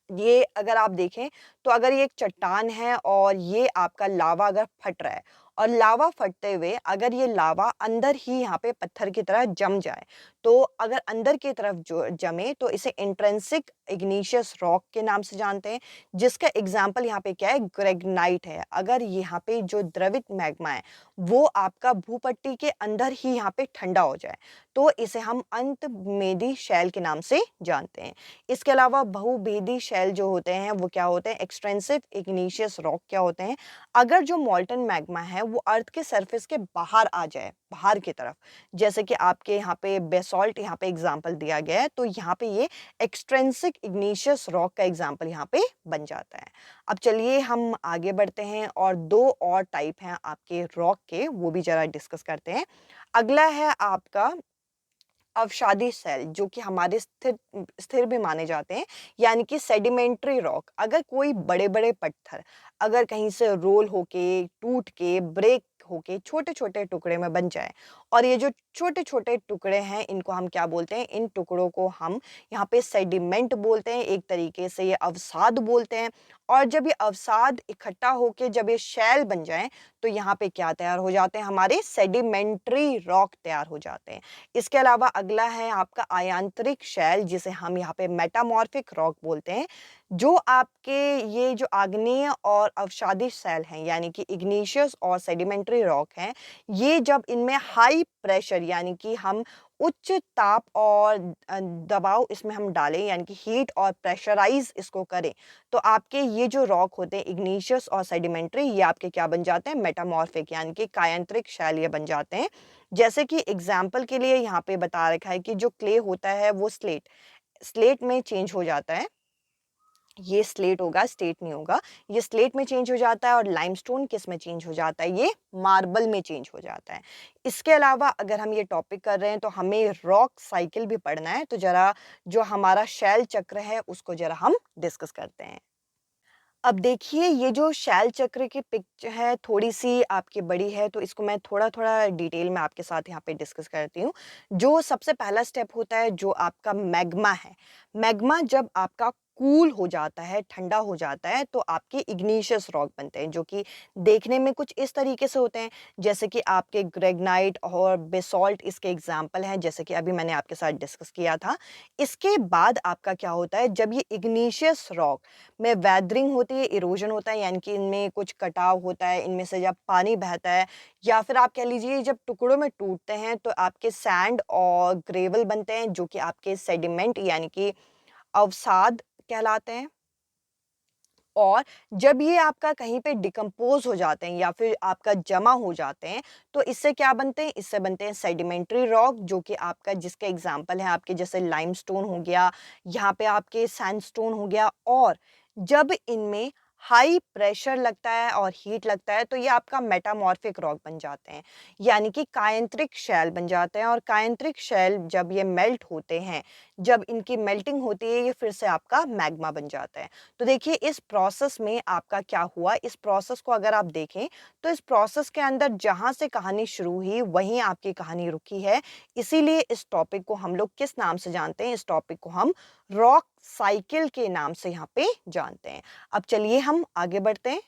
ये अगर आप देखें तो अगर ये एक चट्टान है और ये आपका लावा अगर फट रहा है, और लावा फटते हुए अगर ये लावा अंदर ही यहाँ पे पत्थर की तरह जम जाए, तो अगर अंदर की तरफ जो जमे तो इसे इंट्रिंसिक इग्निशियस रॉक के नाम से जानते हैं। जिसका एग्जाम्पल यहाँ पे क्या है, ग्रेगनाइट है। अगर यहाँ पे जो द्रवित मैग्मा है वो आपका भूपट्टी के अंदर ही यहाँ पे ठंडा हो जाए, तो इसे हम अंतर्वेदी शैल के नाम से जानते हैं। इसके अलावा बहुभेदी शेल जो होते हैं वो क्या होते हैं, एक्सटेंसिव इग्निशियस रॉक क्या होते हैं, अगर जो मॉल्टन मैग्मा है वो अर्थ के सरफेस के बाहर आ जाए, बाहर की तरफ, जैसे कि आपके यहाँ पे बेसॉल्ट यहाँ पे एग्जांपल दिया गया है, तो यहाँ पे ये एक्सट्रेंसिक इग्निशियस रॉक का एग्जांपल यहाँ पे बन जाता है। अब चलिए हम आगे बढ़ते हैं और 2 और टाइप हैं आपके रॉक के, वो भी जरा डिस्कस करते हैं। अगला है आपका अवसादी सेल, जो कि हमारे स्थिर स्थिर भी माने जाते हैं, यानी कि सेडिमेंट्री रॉक। अगर कोई बड़े-बड़े पत्थर अगर कहीं से रोल होके, टूट के, ब्रेक होके छोटे-छोटे टुकड़े में बन जाए, और ये जो छोटे-छोटे टुकड़े हैं इनको हम क्या बोलते हैं, इन टुकड़ों को हम यहाँ पे सेडिमेंट बोलते हैं, एक तरीके से ये अवसाद बोलते हैं। और जब ये अवसाद इकट्ठा होके जब ये शैल बन जाएँ, तो यहाँ पे क्या तैयार हो जाते हैं, हमारे सेडिमेंट्री रॉक तैयार हो जाते हैं। इसके अलावा अगला है आपका आयांतरिक शैल, जिसे हम यहाँ पे मेटामॉर्फिक रॉक बोलते हैं। जो आपके ये जो आग्नेय और अवसादी शैल हैं, यानी कि इग्निशियस और सेडिमेंट्री रॉक हैं, ये जब इनमें हाई प्रेशर यानी कि हम उच्च ताप और दबाव इसमें हम डालें यानी कि हीट और प्रेशराइज इसको करें, तो आपके ये जो रॉक होते हैं इग्निशियस और सेडिमेंट्री, ये आपके क्या बन जाते हैं, मेटामॉर्फिक यानी कि कायांतरिक शैल ये बन जाते हैं। जैसे कि एग्जाम्पल के लिए यहाँ पे बता रखा है कि जो क्ले होता है वो स्लेट स्लेट में चेंज हो जाता है। ये स्लेट होगा, स्टेट नहीं होगा। ये स्लेट में चेंज हो जाता है और लाइमस्टोन किस में चेंज हो जाता है, ये मार्बल में चेंज हो जाता है। इसके अलावा अगर हम ये टॉपिक कर रहे हैं तो हमें रॉक साइकिल भी पढ़ना है, तो जरा जो हमारा शैल चक्र है उसको जरा हम डिस्कस करते हैं। अब देखिए ये जो शैल चक्र की पिच है थोड़ी-सी आपकी बड़ी है, तो इसको मैं थोड़ा-थोड़ा डिटेल में आपके साथ यहाँ पे डिस्कस करती हूँ। जो सबसे पहला स्टेप होता है जो आपका मैग्मा है। मैग्मा जब आपका कूल हो जाता है, ठंडा हो जाता है, तो आपके इग्निशियस रॉक बनते हैं जो कि देखने में कुछ इस तरीके से होते हैं, जैसे कि आपके ग्रेगनाइट और बेसाल्ट इसके एग्ज़ाम्पल हैं, जैसे कि अभी मैंने आपके साथ डिस्कस किया था। इसके बाद आपका क्या होता है, जब ये इग्निशियस रॉक में वेदरिंग होती है, इरोजन होता है यानी कि इनमें कुछ कटाव होता है, इनमें से जब पानी बहता है या फिर आप कह लीजिए जब टुकड़ों में टूटते हैं तो आपके सैंड और ग्रेवल बनते हैं जो कि आपके सेडिमेंट यानी कि अवसाद कहलाते हैं। और जब ये आपका कहीं पे डिकम्पोज हो जाते हैं या फिर आपका जमा हो जाते हैं, तो इससे क्या बनते हैं, इससे बनते हैं सेडिमेंट्री रॉक जो कि आपका जिसके एग्जांपल है आपके जैसे लाइमस्टोन हो गया, यहाँ पे आपके सैंडस्टोन हो गया। और जब इनमें हाई प्रेशर लगता है और हीट लगता है तो ये आपका मेटामॉर्फिक रॉक बन जाते हैं, यानी कि कायांतरिक शैल बन जाते हैं। और कायांतरिक शैल जब ये मेल्ट होते हैं, जब इनकी मेल्टिंग होती है, ये फिर से आपका मैग्मा बन जाता है। तो देखिए इस प्रोसेस में आपका क्या हुआ, इस प्रोसेस को अगर आप देखें तो इस प्रोसेस के अंदर जहां से कहानी शुरू हुई वहीं आपकी कहानी रुकी है। इसीलिए इस टॉपिक को हम लोग किस नाम से जानते हैं, इस टॉपिक को हम रॉक साइकिल के नाम से यहाँ पे जानते हैं। अब चलिए हम आगे बढ़ते हैं।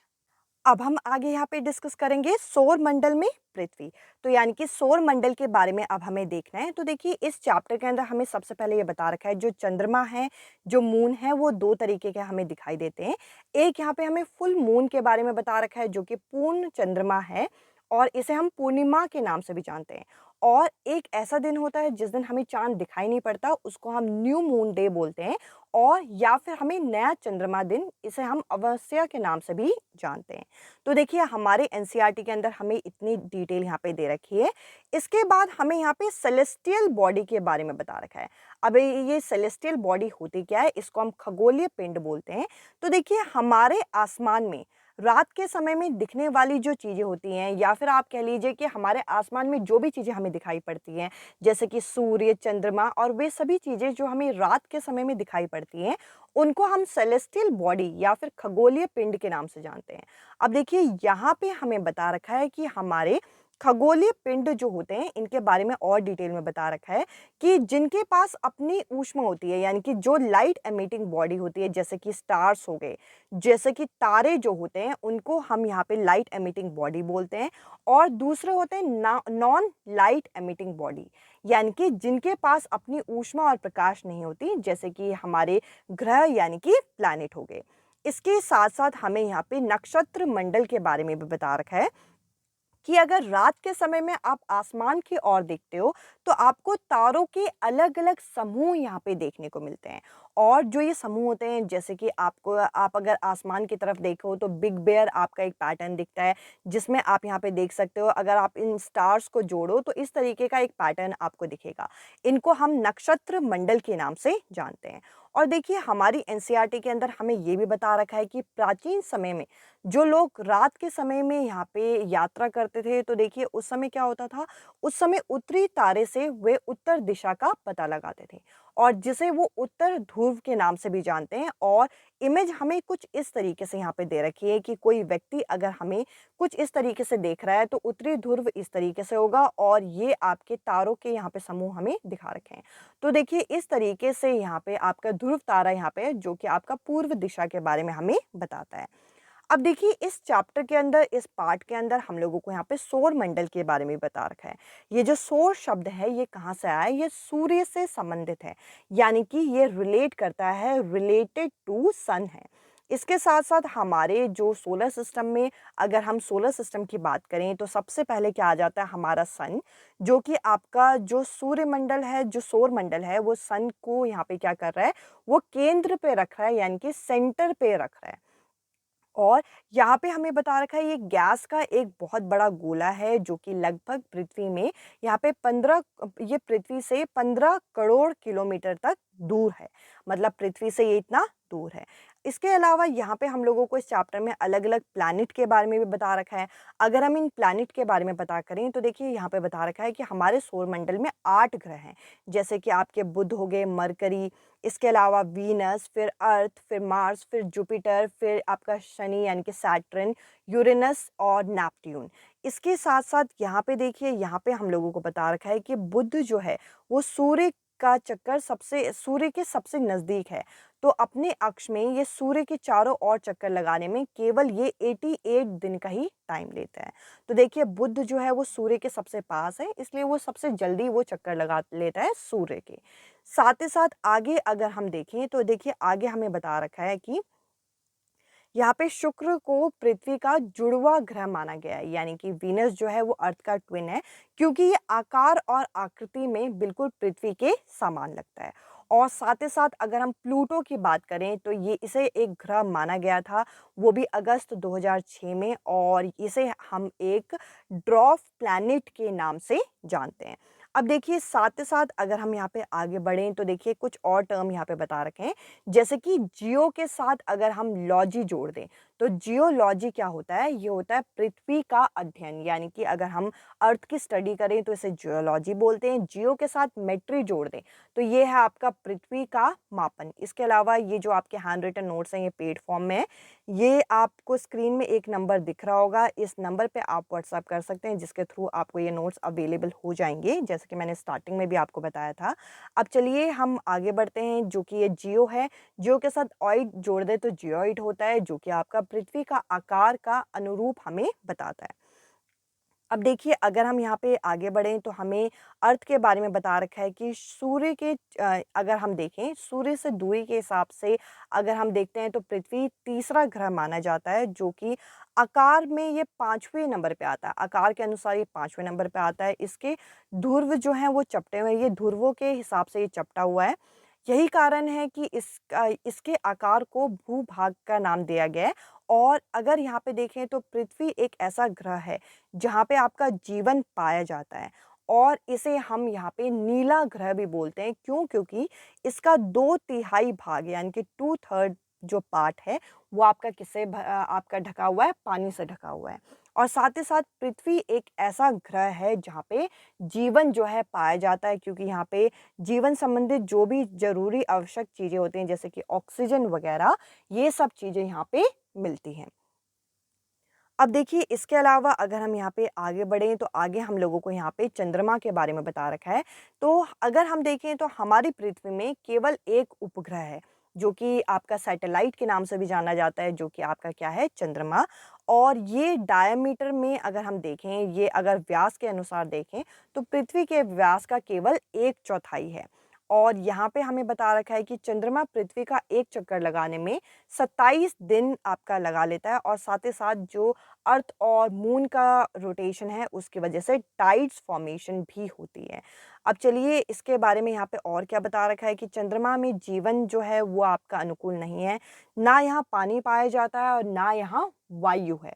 अब हम आगे यहाँ पे डिस्कस करेंगे सौर मंडल में पृथ्वी। तो यानी कि सौर मंडल के बारे में अब हमें देखना है। तो देखिए इस चैप्टर के अंदर हमें सबसे पहले ये बता रखा है जो चंद्रमा है, जो मून है, वो दो तरीके के हमें दिखाई देते हैं। एक यहाँ पे हमें फुल मून के बारे में बता रखा है जो कि पूर्ण चंद्रमा है और इसे हम पूर्णिमा के नाम से भी जानते हैं। और एक ऐसा दिन होता है जिस दिन हमें चांद दिखाई नहीं पड़ता, उसको हम न्यू मून डे बोलते हैं। और या फिर हमें नया चंद्रमा दिन, इसे हम अमावस्या के नाम से भी जानते हैं। तो देखिए हमारे एनसीईआरटी के अंदर हमें इतनी डिटेल यहाँ पे दे रखी है। इसके बाद हमें यहाँ पे सेलेस्टियल बॉडी के बारे में बता रखा है। अब ये सेलेस्टियल बॉडी होती क्या है, इसको हम खगोलीय पिंड बोलते हैं। तो देखिए हमारे आसमान में रात के समय में दिखने वाली जो चीज़ें होती हैं या फिर आप कह लीजिए कि हमारे आसमान में जो भी चीज़ें हमें दिखाई पड़ती हैं, जैसे कि सूर्य, चंद्रमा और वे सभी चीज़ें जो हमें रात के समय में दिखाई पड़ती हैं, उनको हम सेलेस्टियल बॉडी या फिर खगोलीय पिंड के नाम से जानते हैं। अब देखिए यहाँ पे हमें बता रखा है कि हमारे खगोलीय पिंड जो होते हैं इनके बारे में और डिटेल में बता रखा है कि जिनके पास अपनी ऊष्मा होती है, यानी कि जो लाइट एमिटिंग बॉडी होती है, जैसे कि स्टार्स हो गए, जैसे कि तारे जो होते हैं, उनको हम यहाँ पे लाइट एमिटिंग बॉडी बोलते हैं। और दूसरे होते हैं नॉन लाइट एमिटिंग बॉडी, यानी कि जिनके पास अपनी ऊष्मा और प्रकाश नहीं होती, जैसे कि हमारे ग्रह यानी कि प्लैनेट हो गए। इसके साथ साथ हमें यहाँ पे नक्षत्र मंडल के बारे में भी बता रखा है कि अगर रात के समय में आप आसमान की ओर देखते हो तो आपको तारों के अलग-अलग समूह यहाँ पे देखने को मिलते हैं। और जो ये समूह होते हैं, जैसे कि आप अगर आसमान की तरफ देखो तो बिग बेयर आपका एक पैटर्न दिखता है, जिसमें आप यहाँ पे देख सकते हो। अगर आप इन स्टार्स को जोड़ो तो इस तरीके का एक पैटर्न आपको दिखेगा। इनको हम नक्षत्र मंडल के नाम से जानते हैं। और देखिए हमारी एनसीईआरटी के अंदर हमें ये भी बता रखा है कि प्राचीन समय में जो लोग रात के समय में यहाँ पे यात्रा करते थे, तो देखिए उस समय क्या होता था, उस समय उत्तरी तारे से वे उत्तर दिशा का पता लगाते थे और जिसे वो उत्तर ध्रुव के नाम से भी जानते हैं। और इमेज हमें कुछ इस तरीके से यहाँ पे दे रखी है कि कोई व्यक्ति अगर हमें कुछ इस तरीके से देख रहा है तो उत्तरी ध्रुव इस तरीके से होगा और ये आपके तारों के यहाँ पे समूह हमें दिखा रखे हैं। तो देखिए इस तरीके से यहाँ पे आपका ध्रुव तारा यहाँ पे है जो कि आपका पूर्व दिशा के बारे में हमें बताता है। अब देखिए इस चैप्टर के अंदर, इस पार्ट के अंदर हम लोगों को यहाँ पे सौर मंडल के बारे में बता रखा है। ये जो सौर शब्द है ये कहाँ से आया है, ये सूर्य से संबंधित है, यानी कि ये रिलेट करता है, रिलेटेड टू सन है। इसके साथ-साथ हमारे जो सोलर सिस्टम में अगर हम सोलर सिस्टम की बात करें तो सबसे पहले क्या आ जाता है हमारा सन, जो कि आपका जो सूर्यमंडल है, जो सौर मंडल है, वो सन को यहाँ पे क्या कर रहा है, वो केंद्र पे रख रहा है यानी कि सेंटर पे रख रहा है। और यहाँ पे हमें बता रखा है ये गैस का एक बहुत बड़ा गोला है जो कि लगभग पृथ्वी में यहाँ पे 15 ये पृथ्वी से 15 करोड़ किलोमीटर तक दूर है। मतलब पृथ्वी से ये इतना दूर है। इसके अलावा यहाँ पे हम लोगों को इस चैप्टर में अलग-अलग प्लैनेट के बारे में भी बता रखा है। अगर हम इन प्लैनेट के बारे में पता करें तो देखिए यहाँ पे बता रखा है कि हमारे सौरमंडल में 8 ग्रह हैं। जैसे कि आपके बुध हो गए, मरकरी, इसके अलावा वीनस, फिर अर्थ, फिर मार्स, फिर जुपिटर, फिर आपका शनि यानी कि सैटर्न, यूरेनस और नेपट्यून। इसके साथ-साथ यहाँ पे देखिए, यहाँ पे हम लोगों को बता रखा है कि बुध जो है, वो सूर्य के सबसे नज़दीक है। तो अपने अक्ष में ये सूर्य के चारों ओर चक्कर लगाने में केवल ये 88 दिन का ही टाइम लेता है। तो देखिए बुध जो है वो सूर्य के सबसे पास है, इसलिए वो सबसे जल्दी वो चक्कर लगा लेता है सूर्य के। साथ ही साथ आगे अगर हम देखें तो देखिए आगे हमें बता रखा है कि यहाँ पे शुक्र को पृथ्वी का जुड़वा ग्रह माना गया है, यानी कि वीनस जो है वो अर्थ का ट्विन है, क्योंकि ये आकार और आकृति में बिल्कुल पृथ्वी के समान लगता है। और साथ ही साथ अगर हम प्लूटो की बात करें तो ये इसे एक ग्रह माना गया था, वो भी अगस्त 2006 में, और इसे हम एक ड्वार्फ प्लैनेट के नाम से जानते हैं। अब देखिए साथ ही साथ अगर हम यहाँ पे आगे बढ़ें तो देखिए कुछ और टर्म यहाँ पे बता रखे हैं, जैसे कि जियो के साथ अगर हम लॉजी जोड़ दें तो जियोलॉजी क्या होता है, ये होता है पृथ्वी का अध्ययन, यानी कि अगर हम अर्थ की स्टडी करें तो इसे जियोलॉजी बोलते हैं। जियो के साथ मेट्री जोड़ दें तो ये है आपका पृथ्वी का मापन। इसके अलावा ये जो आपके हैंड रिटन नोट्स हैं ये पेड फॉर्म में है, ये आपको स्क्रीन में एक नंबर दिख रहा होगा, इस नंबर पे आप व्हाट्सअप कर सकते हैं, जिसके थ्रू आपको ये नोट्स अवेलेबल हो जाएंगे, जैसे कि मैंने स्टार्टिंग में भी आपको बताया था। अब चलिए हम आगे बढ़ते हैं, जो कि ये जियो है। जियो के साथ ऑइड जोड़ दें तो जियोइड होता है, जो कि आपका पृथ्वी का आकार का अनुरूप हमें बताता है। अब देखिए अगर हम यहाँ पे आगे बढ़ें तो हमें अर्थ के बारे में बता रखा है कि सूर्य के अगर हम देखें सूर्य से दूरी के हिसाब से अगर हम देखते हैं तो पृथ्वी तीसरा ग्रह माना जाता है, जो कि आकार में ये 5वें नंबर पे आता है। आकार के अनुसार ये 5वें नंबर पे आता है। इसके ध्रुव जो हैं वो चपटे हुए हैं, ये ध्रुवों के हिसाब से ये चपटा हुआ है। यही कारण है कि इसके आकार को भूभाग का नाम दिया गया है। और अगर यहाँ पे देखें तो पृथ्वी एक ऐसा ग्रह है जहाँ पे आपका जीवन पाया जाता है, और इसे हम यहाँ पे नीला ग्रह भी बोलते हैं। क्यों? क्योंकि इसका 2/3 भाग यानी कि 2/3 जो पार्ट है वो आपका आपका ढका हुआ है, पानी से ढका हुआ है। और साथ ही साथ पृथ्वी एक ऐसा ग्रह है जहाँ पे जीवन जो है पाया जाता है, क्योंकि यहाँ पे जीवन संबंधित जो भी ज़रूरी आवश्यक चीज़ें होती हैं जैसे कि ऑक्सीजन वगैरह, ये सब चीज़ें यहाँ पे मिलती हैं। अब देखिए इसके अलावा अगर हम यहाँ पे आगे बढ़ें तो आगे हम लोगों को यहाँ पे चंद्रमा के बारे में बता रखा है। तो अगर हम देखें तो हमारी पृथ्वी में केवल एक उपग्रह है, जो कि आपका सैटेलाइट के नाम से भी जाना जाता है, जो कि आपका क्या है, चंद्रमा। और ये डायमीटर में अगर हम देखें, ये अगर व्यास के अनुसार देखें तो पृथ्वी के व्यास का केवल 1/4 है। और यहाँ पे हमें बता रखा है कि चंद्रमा पृथ्वी का एक चक्कर लगाने में 27 दिन आपका लगा लेता है, और साथ ही साथ जो अर्थ और मून का रोटेशन है उसकी वजह से टाइड्स फॉर्मेशन भी होती है। अब चलिए इसके बारे में यहाँ पे और क्या बता रखा है कि चंद्रमा में जीवन जो है वो आपका अनुकूल नहीं है, ना यहाँ पानी पाया जाता है और ना यहाँ वायु है।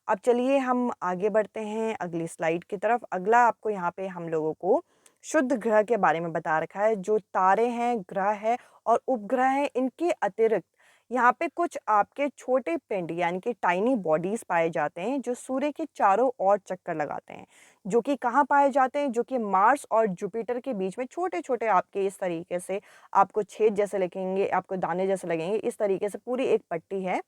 अब चलिए हम आगे बढ़ते हैं अगली स्लाइड की तरफ। अगला आपको यहाँ पे हम लोगों को शुद्ध ग्रह के बारे में बता रखा है। जो तारे हैं, ग्रह है और उपग्रह हैं, इनके अतिरिक्त यहाँ पे कुछ आपके छोटे पिंड यानी कि टाइनी बॉडीज पाए जाते हैं, जो सूर्य के चारों ओर चक्कर लगाते हैं। जो कि कहाँ पाए जाते हैं? जो कि मार्स और जुपिटर के बीच में छोटे-छोटे आपके इस तरीके से आपको छेद जैसे लगेंगे, आपको दाने जैसे लगेंगे, इस तरीके से पूरी एक पट्टी है।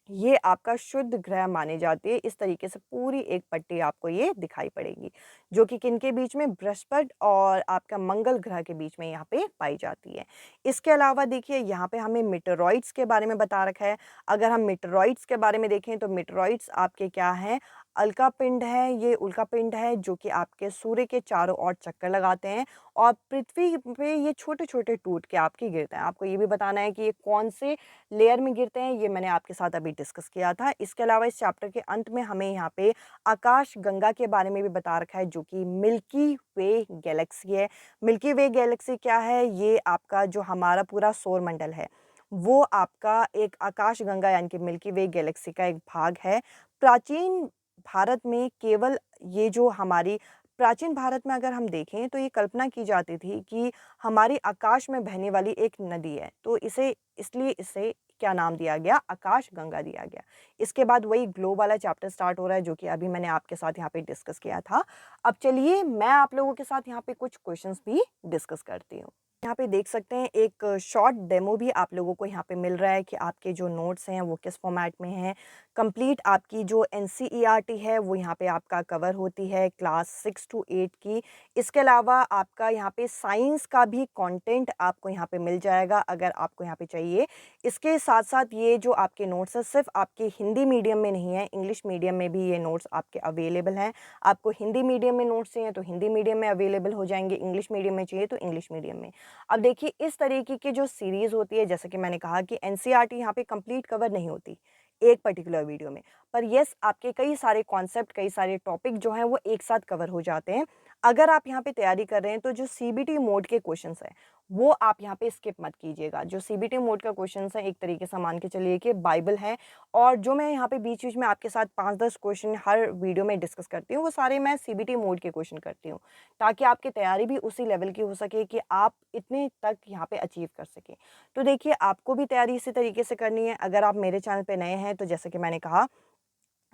ये आपका शुद्ध ग्रह मानी जाती है। इस तरीके से पूरी एक पट्टी आपको ये दिखाई पड़ेगी, जो कि किनके बीच में? बृहस्पति और आपका मंगल ग्रह के बीच में यहाँ पे पाई जाती है। इसके अलावा देखिए यहाँ पे हमें मीटेरॉइड्स के बारे में बता रखा है। अगर हम मीटेरॉइड्स के बारे में देखें तो मीटेरॉइड्स आपके क्या हैं? उल्का पिंड है, ये उल्का पिंड है जो कि आपके सूर्य के चारों ओर चक्कर लगाते हैं और पृथ्वी पे ये छोटे-छोटे टूट के आपके गिरते हैं। आपको ये भी बताना है कि ये कौन से लेयर में गिरते हैं, ये मैंने आपके साथ अभी डिस्कस किया था। इसके अलावा इस चैप्टर के अंत में हमें यहाँ पे आकाश गंगा के बारे में भी बता रखा है जो कि मिल्की वे गैलेक्सी है। मिल्की वे गैलेक्सी क्या है? ये आपका जो हमारा पूरा सौर मंडल है, वो आपका एक आकाश गंगा यानी कि मिल्की वे गैलेक्सी का एक भाग है। प्राचीन भारत में केवल ये जो हमारी प्राचीन भारत में अगर हम देखें तो ये कल्पना की जाती थी कि हमारी आकाश में बहने वाली एक नदी है, तो इसलिए इसे क्या नाम दिया गया? आकाश गंगा दिया गया। इसके बाद वही ग्लोब वाला चैप्टर स्टार्ट हो रहा है जो कि अभी मैंने आपके साथ यहाँ पे डिस्कस किया था। अब चलिए मैं आप लोगों के साथ यहाँ पे कुछ क्वेश्चंस भी डिस्कस करती हूँ। यहाँ पे देख सकते हैं एक शॉर्ट डेमो भी आप लोगों को यहाँ पे मिल रहा है कि आपके जो नोट्स हैं वो किस फॉर्मेट में हैं। कंप्लीट आपकी जो एनसीईआरटी है वो यहाँ पे आपका कवर होती है क्लास 6 टू 8 की। इसके अलावा आपका यहाँ पे साइंस का भी कंटेंट आपको यहाँ पे मिल जाएगा अगर आपको यहाँ पे चाहिए। इसके साथ-साथ ये जो आपके नोट्स हैं सिर्फ़ आपके हिंदी मीडियम में नहीं है, इंग्लिश मीडियम में भी ये नोट्स आपके अवेलेबल हैं। आपको हिंदी मीडियम में नोट्स चाहिए तो हिंदी मीडियम में अवेलेबल हो जाएँगे, इंग्लिश मीडियम में चाहिए तो इंग्लिश मीडियम में। अब देखिए इस तरीके की जो सीरीज़ होती है जैसे कि मैंने कहा कि एनसीईआरटी यहाँ पे कंप्लीट कवर नहीं होती, एक पर्टिकुलर वीडियो में। पर येस आपके कई सारे कॉन्सेप्ट, कई सारे टॉपिक जो हैं वो एक साथ कवर हो जाते हैं। अगर आप यहाँ पे तैयारी कर रहे हैं तो जो सीबीटी मोड के क्वेश्चंस हैं, वो आप यहाँ पे स्किप मत कीजिएगा। जो सीबीटी मोड का क्वेश्चंस है एक तरीके से मान के चलिए कि बाइबल है और जो मैं यहाँ पे बीच-बीच में आपके साथ 5-10 क्वेश्चन हर वीडियो में डिस्कस करती हूँ, वो सारे मैं सीबीटी मोड के क्वेश्चन करती हूँ। ताकि आपकी तैयारी भी उसी लेवल की हो सके कि आप इतने तक यहाँ पे अचीव कर सकें। तो देखिए आपको भी तैयारी इसी तरीके से करनी है। अगर आप मेरे चैनल पे नए हैं तो जैसे कि मैंने कहा,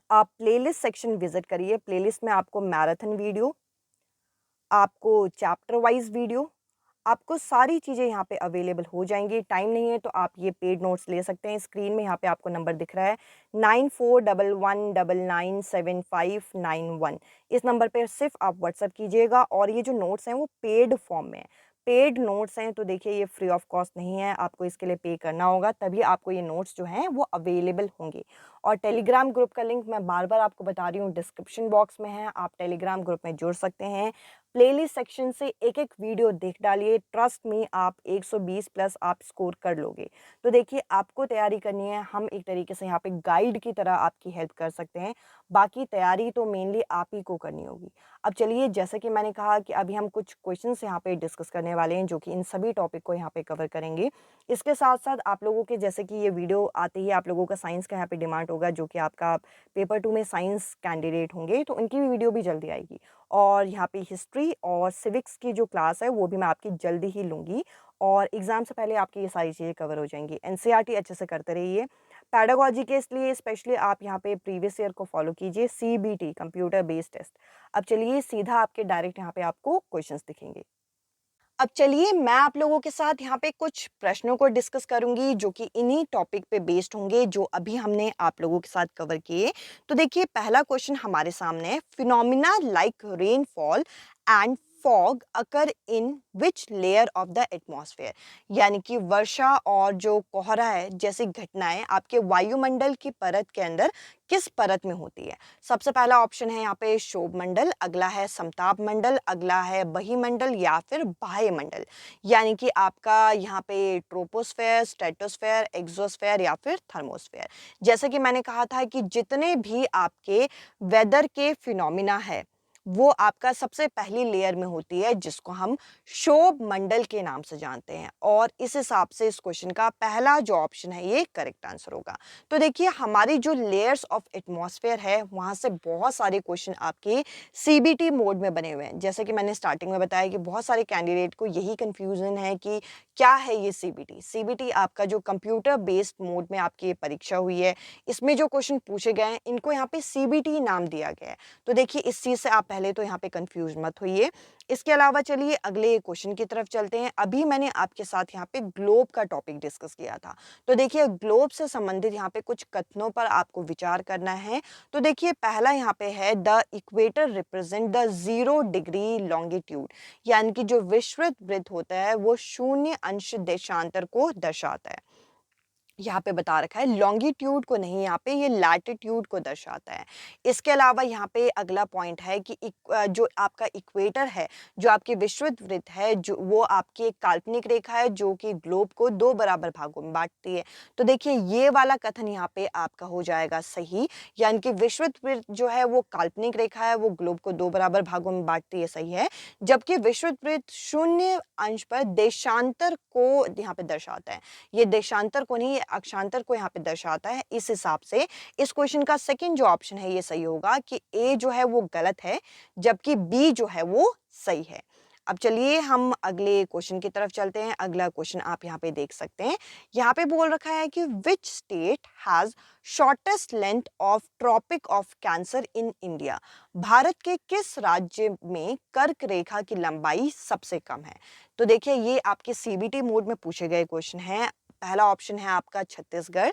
आप प्लेलिस्ट सेक्शन विज़िट करिए। प्लेलिस्ट में आपको मैराथन वीडियो, आपको चैप्टर वाइज़ वीडियो, आपको सारी चीज़ें यहाँ पे अवेलेबल हो जाएँगी। टाइम नहीं है तो आप ये पेड नोट्स ले सकते हैं। स्क्रीन में यहाँ पे आपको नंबर दिख रहा है 9411997591। इस नंबर पे सिर्फ़ आप व्हाट्सएप कीजिएगा और ये जो नोट्स हैं वो पेड फॉर्म में हैं। पेड नोट्स हैं तो देखिए ये फ्री ऑफ कॉस्ट नहीं है, आपको इसके लिए पे करना होगा तभी आपको ये नोट्स जो हैं वो अवेलेबल होंगे। और टेलीग्राम ग्रुप का लिंक मैं बार-बार आपको बता रही हूँ डिस्क्रिप्शन बॉक्स में है, आप टेलीग्राम ग्रुप में जुड़ सकते हैं। प्लेलिस्ट सेक्शन से एक-एक वीडियो देख डालिए, ट्रस्ट मी आप 120 प्लस आप स्कोर कर लोगे। तो देखिए आपको तैयारी करनी है, हम एक तरीके से यहाँ पे गाइड की तरह आपकी हेल्प कर सकते हैं, बाकी तैयारी तो मेनली आप ही को करनी होगी। अब चलिए जैसे कि मैंने कहा कि अभी हम कुछ क्वेश्चंस यहाँ पे डिस्कस करने वाले हैं जो कि इन सभी टॉपिक को यहाँ पे कवर करेंगे। इसके साथ-साथ आप लोगों के जैसे कि ये वीडियो आते ही आप लोगों का साइंस का यहाँ पे डिमांड होगा जो कि आपका पेपर 2 में साइंस कैंडिडेट होंगे, तो उनकी भी वीडियो भी जल्दी आएगी। और यहाँ पे हिस्ट्री और सिविक्स की जो क्लास है वो भी मैं आपकी जल्दी ही लूँगी और एग्ज़ाम से पहले आपकी ये सारी चीज़ें कवर हो जाएँगी। एनसीईआरटी अच्छे से करते रहिए। पेडागोजी के इसलिए स्पेशली आप यहाँ पे प्रीवियस ईयर को फॉलो कीजिए, सीबीटी कंप्यूटर बेस्ड टेस्ट। अब चलिए सीधा आपके डायरेक्ट यहाँ पे आपको क्वेश्चंस दिखेंगे। अब चलिए मैं आप लोगों के साथ यहाँ पे कुछ प्रश्नों को डिस्कस करूंगी जो कि इन्हीं टॉपिक पे बेस्ड होंगे जो अभी हमने आप लोगों के साथ कवर किए। तो देखिए पहला क्वेश्चन हमारे सामने है, phenomena like rainfall and fog occur in which layer of the atmosphere, यानी कि वर्षा और जो कोहरा है जैसी घटनाएं आपके वायुमंडल की परत के अंदर किस परत में होती है। सबसे पहला ऑप्शन है यहाँ पे शोभ मंडल, अगला है समताप मंडल, अगला है बहिमंडल या फिर बाह्य मंडल, यानी कि आपका यहाँ पे ट्रोपोस्फेयर, स्ट्रेटोस्फेयर, एक्सोस्फेयर या फिर थर्मोस्फेयर। जैसे कि मैंने कहा था कि जितने भी आपके वेदर के फिनोमिना है वो आपका सबसे पहली लेयर में होती है जिसको हम शोभ मंडल के नाम से जानते हैं और इस हिसाब से इस क्वेश्चन का पहला जो ऑप्शन है ये करेक्ट आंसर होगा। तो देखिए हमारी जो लेयर्स ऑफ एटमॉस्फेयर है वहाँ से बहुत सारे क्वेश्चन आपके सीबीटी मोड में बने हुए हैं। जैसे कि मैंने स्टार्टिंग में बताया कि बहुत सारे कैंडिडेट को यही कंफ्यूजन है कि क्या है ये सीबीटी। सीबीटी आपका जो कंप्यूटर बेस्ड मोड में आपकी ये परीक्षा हुई है, इसमें जो क्वेश्चन पूछे गए हैं इनको यहाँ पे सीबीटी नाम दिया गया है। तो देखिए इस चीज़ से आप पहले तो यहाँ पे कंफ्यूज मत होइए। इसके अलावा चलिए अगले क्वेश्चन की तरफ चलते हैं। अभी मैंने आपके साथ यहाँ पे ग्लोब का टॉपिक डिस्कस किया था। तो देखिए ग्लोब से संबंधित यहाँ पे कुछ कथनों पर आपको विचार करना है। तो देखिए पहला यहाँ पे है the equator represent the 0 degree longitude, यानी कि जो विषुवत वृत्त होता है वो 0 अंश देशांतर को दर्शाता है। यहाँ पे बता रखा है, लॉन्गिट्यूड को नहीं, यहाँ पे ये लैटिट्यूड को दर्शाता है। इसके अलावा यहाँ पे अगला पॉइंट है कि जो आपका इक्वेटर है, जो आपकी विषुवत वृत्त है, जो वो आपकी एक काल्पनिक रेखा है जो कि ग्लोब को 2 बराबर भागों में बांटती है। तो देखिए ये वाला कथन यहाँ पे आपका हो जाएगा सही, यानी कि विषुवत वृत्त जो है वो काल्पनिक रेखा है, वो ग्लोब को 2 बराबर भागों में बांटती है, सही है। जबकि विषुवत वृत्त 0 अंश पर देशांतर को यहाँ पे दर्शाता है। ये देशांतर को नहीं, अक्षांतर को यहाँ पे दर्शाता है। इस हिसाब से इस क्वेश्चन का सेकंड जो ऑप्शन है ये सही होगा कि ए जो है वो गलत है, जबकि बी जो है वो सही है। अब चलिए हम अगले क्वेश्चन की तरफ चलते हैं। अगला क्वेश्चन आप यहाँ पे देख सकते हैं। यहाँ पे बोल रखा है कि which state has shortest length of tropic of cancer in India. Bharat के किस राज्य में कर्क रेखा की लंबाई सबसे कम है। तो देखिए ये आपके सीबीटी मोड में पूछे गए क्वेश्चन हैं। पहला ऑप्शन है आपका छत्तीसगढ़,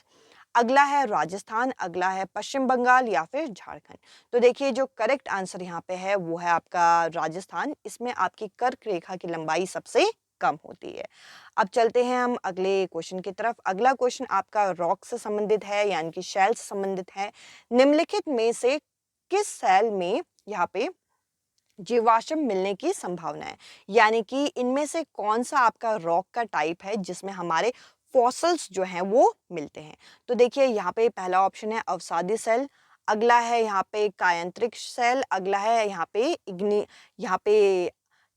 अगला है राजस्थान, अगला है पश्चिम बंगाल या फिर झारखंड। तो देखिए जो करेक्ट आंसर यहाँ पे है वो है आपका राजस्थान। इसमें आपकी कर्क रेखा की लंबाई सबसे कम होती है। अब चलते हैं हम अगले क्वेश्चन की तरफ। अगला क्वेश्चन आपका रॉक से संबंधित है, यानी कि शैल से संबंधित है। निम्नलिखित में से किस शैल में यहाँ पे जीवाश्म मिलने की संभावना है, यानी कि इनमें से कौन सा आपका रॉक का टाइप है जिसमें हमारे फॉसल्स जो हैं वो मिलते हैं। तो देखिए यहाँ पे पहला ऑप्शन है अवसादी सेल, अगला है यहाँ पे कायांतरिक सेल, अगला है यहाँ पे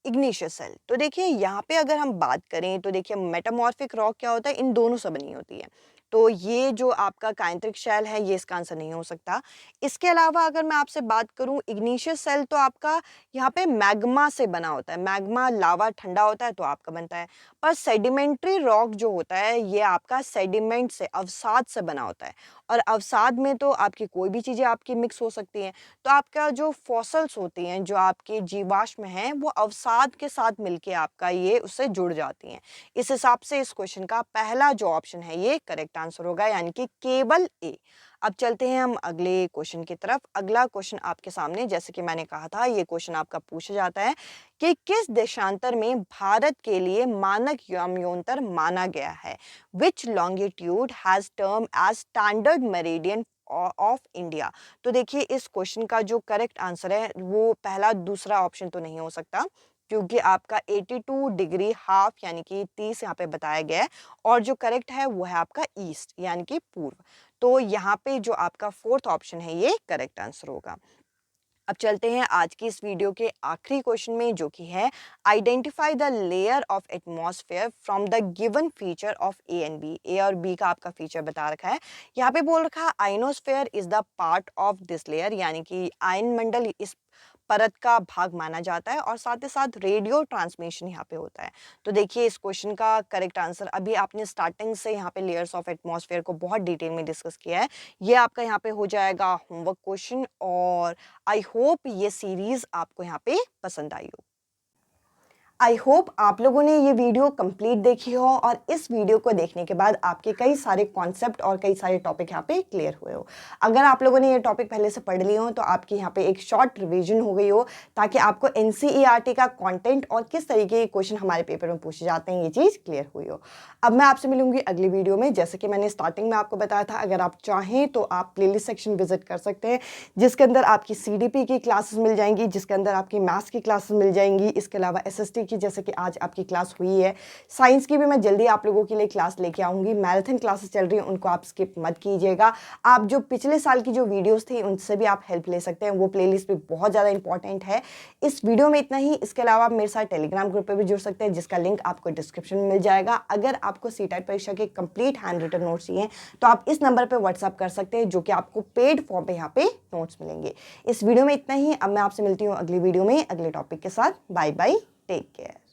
इग्निशियस सेल। तो देखिए यहाँ पे अगर हम बात करें तो देखिए मेटामॉर्फिक रॉक क्या होता है, इन दोनों से बनी होती है। तो ये जो आपका कायांतरिक शेल है ये इसका आंसर नहीं हो सकता। इसके अलावा अगर मैं आपसे बात करूं इग्निशियस सेल, तो आपका यहाँ पे मैग्मा से बना होता है। मैग्मा लावा ठंडा होता है तो आपका बनता है। पर सेडिमेंट्री रॉक जो होता है ये आपका सेडिमेंट से, अवसाद से बना होता है। और अवसाद में तो आपकी कोई भी चीज़ें आपकी मिक्स हो सकती हैं। तो आपका जो फॉसल्स होती हैं, जो आपके जीवाश्म हैं, वो अवसाद के साथ मिलके आपका ये उससे जुड़ जाती हैं। इस हिसाब से इस क्वेश्चन का पहला जो ऑप्शन है ये करेक्ट आंसर होगा, यानी कि केवल ए। अब चलते हैं हम अगले क्वेश्चन की तरफ। अगला क्वेश्चन आपके सामने, जैसे कि मैंने कहा था, ये क्वेश्चन आपका पूछा जाता है कि किस देशांतर में भारत के लिए मानक याम्योन्तर माना गया है। Which longitude has term as standard meridian of India. तो देखिए इस क्वेश्चन का जो करेक्ट आंसर है वो पहला दूसरा ऑप्शन तो नहीं हो सकता, क्योंकि आपका 82 डिग्री हाफ यानी कि 30 यहाँ पे बताया गया है। और जो करेक्ट है वो है आपका ईस्ट यानी कि पूर्व। तो यहाँ पे जो आपका फोर्थ ऑप्शन है ये करेक्ट आंसर होगा। अब चलते हैं आज की इस वीडियो के आखिरी क्वेश्चन में, जो कि है identify the layer of atmosphere from the given feature of A and B. A और बी का आपका फीचर बता रखा है। यहाँ पे बोल रखा है ionosphere is the part of this layer, यानी कि आयन मंडल इस परत का भाग माना जाता है। और साथ ही साथ रेडियो ट्रांसमिशन यहाँ पे होता है। तो देखिए इस क्वेश्चन का करेक्ट आंसर, अभी आपने स्टार्टिंग से यहाँ पे लेयर्स ऑफ एटमॉस्फेयर को बहुत डिटेल में डिस्कस किया है। ये आपका यहाँ पे हो जाएगा होमवर्क क्वेश्चन। और आई होप ये सीरीज आपको यहाँ पे पसंद आई हो। आई होप आप लोगों ने ये वीडियो कंप्लीट देखी हो और इस वीडियो को देखने के बाद आपके कई सारे कॉन्सेप्ट और कई सारे टॉपिक यहाँ पे क्लियर हुए हो। अगर आप लोगों ने ये टॉपिक पहले से पढ़ लिए हो तो आपकी यहाँ पे एक शॉर्ट रिवीजन हो गई हो, ताकि आपको एनसीईआरटी का कंटेंट और किस तरीके के क्वेश्चन हमारे पेपर में पूछे जाते हैं ये चीज़ क्लियर हुई हो। अब मैं आपसे मिलूंगी अगली वीडियो में। जैसे कि मैंने स्टार्टिंग में आपको बताया था, अगर आप चाहें तो आप प्लेलिस्ट सेक्शन विजिट कर सकते हैं, जिसके अंदर आपकी सीडीपी की क्लासेस मिल जाएंगी, जिसके अंदर आपकी मैथ्स की क्लासेस मिल जाएंगी। इसके अलावा एसएसटी की, जैसे कि आज आपकी क्लास हुई है, साइंस की भी मैं जल्दी आप लोगों के लिए क्लास लेके आऊँगी। मैराथन क्लासेस चल रही हैं, उनको आप स्किप मत कीजिएगा। आप जो पिछले साल की जो वीडियोज़ थी उनसे भी आप हेल्प ले सकते हैं, वो प्लेलिस्ट भी बहुत ज़्यादा इंपॉर्टेंट है। इस वीडियो में इतना ही। इसके अलावा आप मेरे साथ टेलीग्राम ग्रुप पर भी जुड़ सकते हैं, जिसका लिंक आपको डिस्क्रिप्शन में मिल जाएगा। अगर आपको सी टाइप परीक्षा के कंप्लीट हैंड रिटन नोट्स चाहिए तो आप इस नंबर पर व्हाट्सअप कर सकते हैं, जो कि आपको पेड फॉर्म पे यहाँ पे नोट्स मिलेंगे। इस वीडियो में इतना ही। अब मैं आपसे मिलती हूँ अगली वीडियो में अगले टॉपिक के साथ। Bye bye, take care.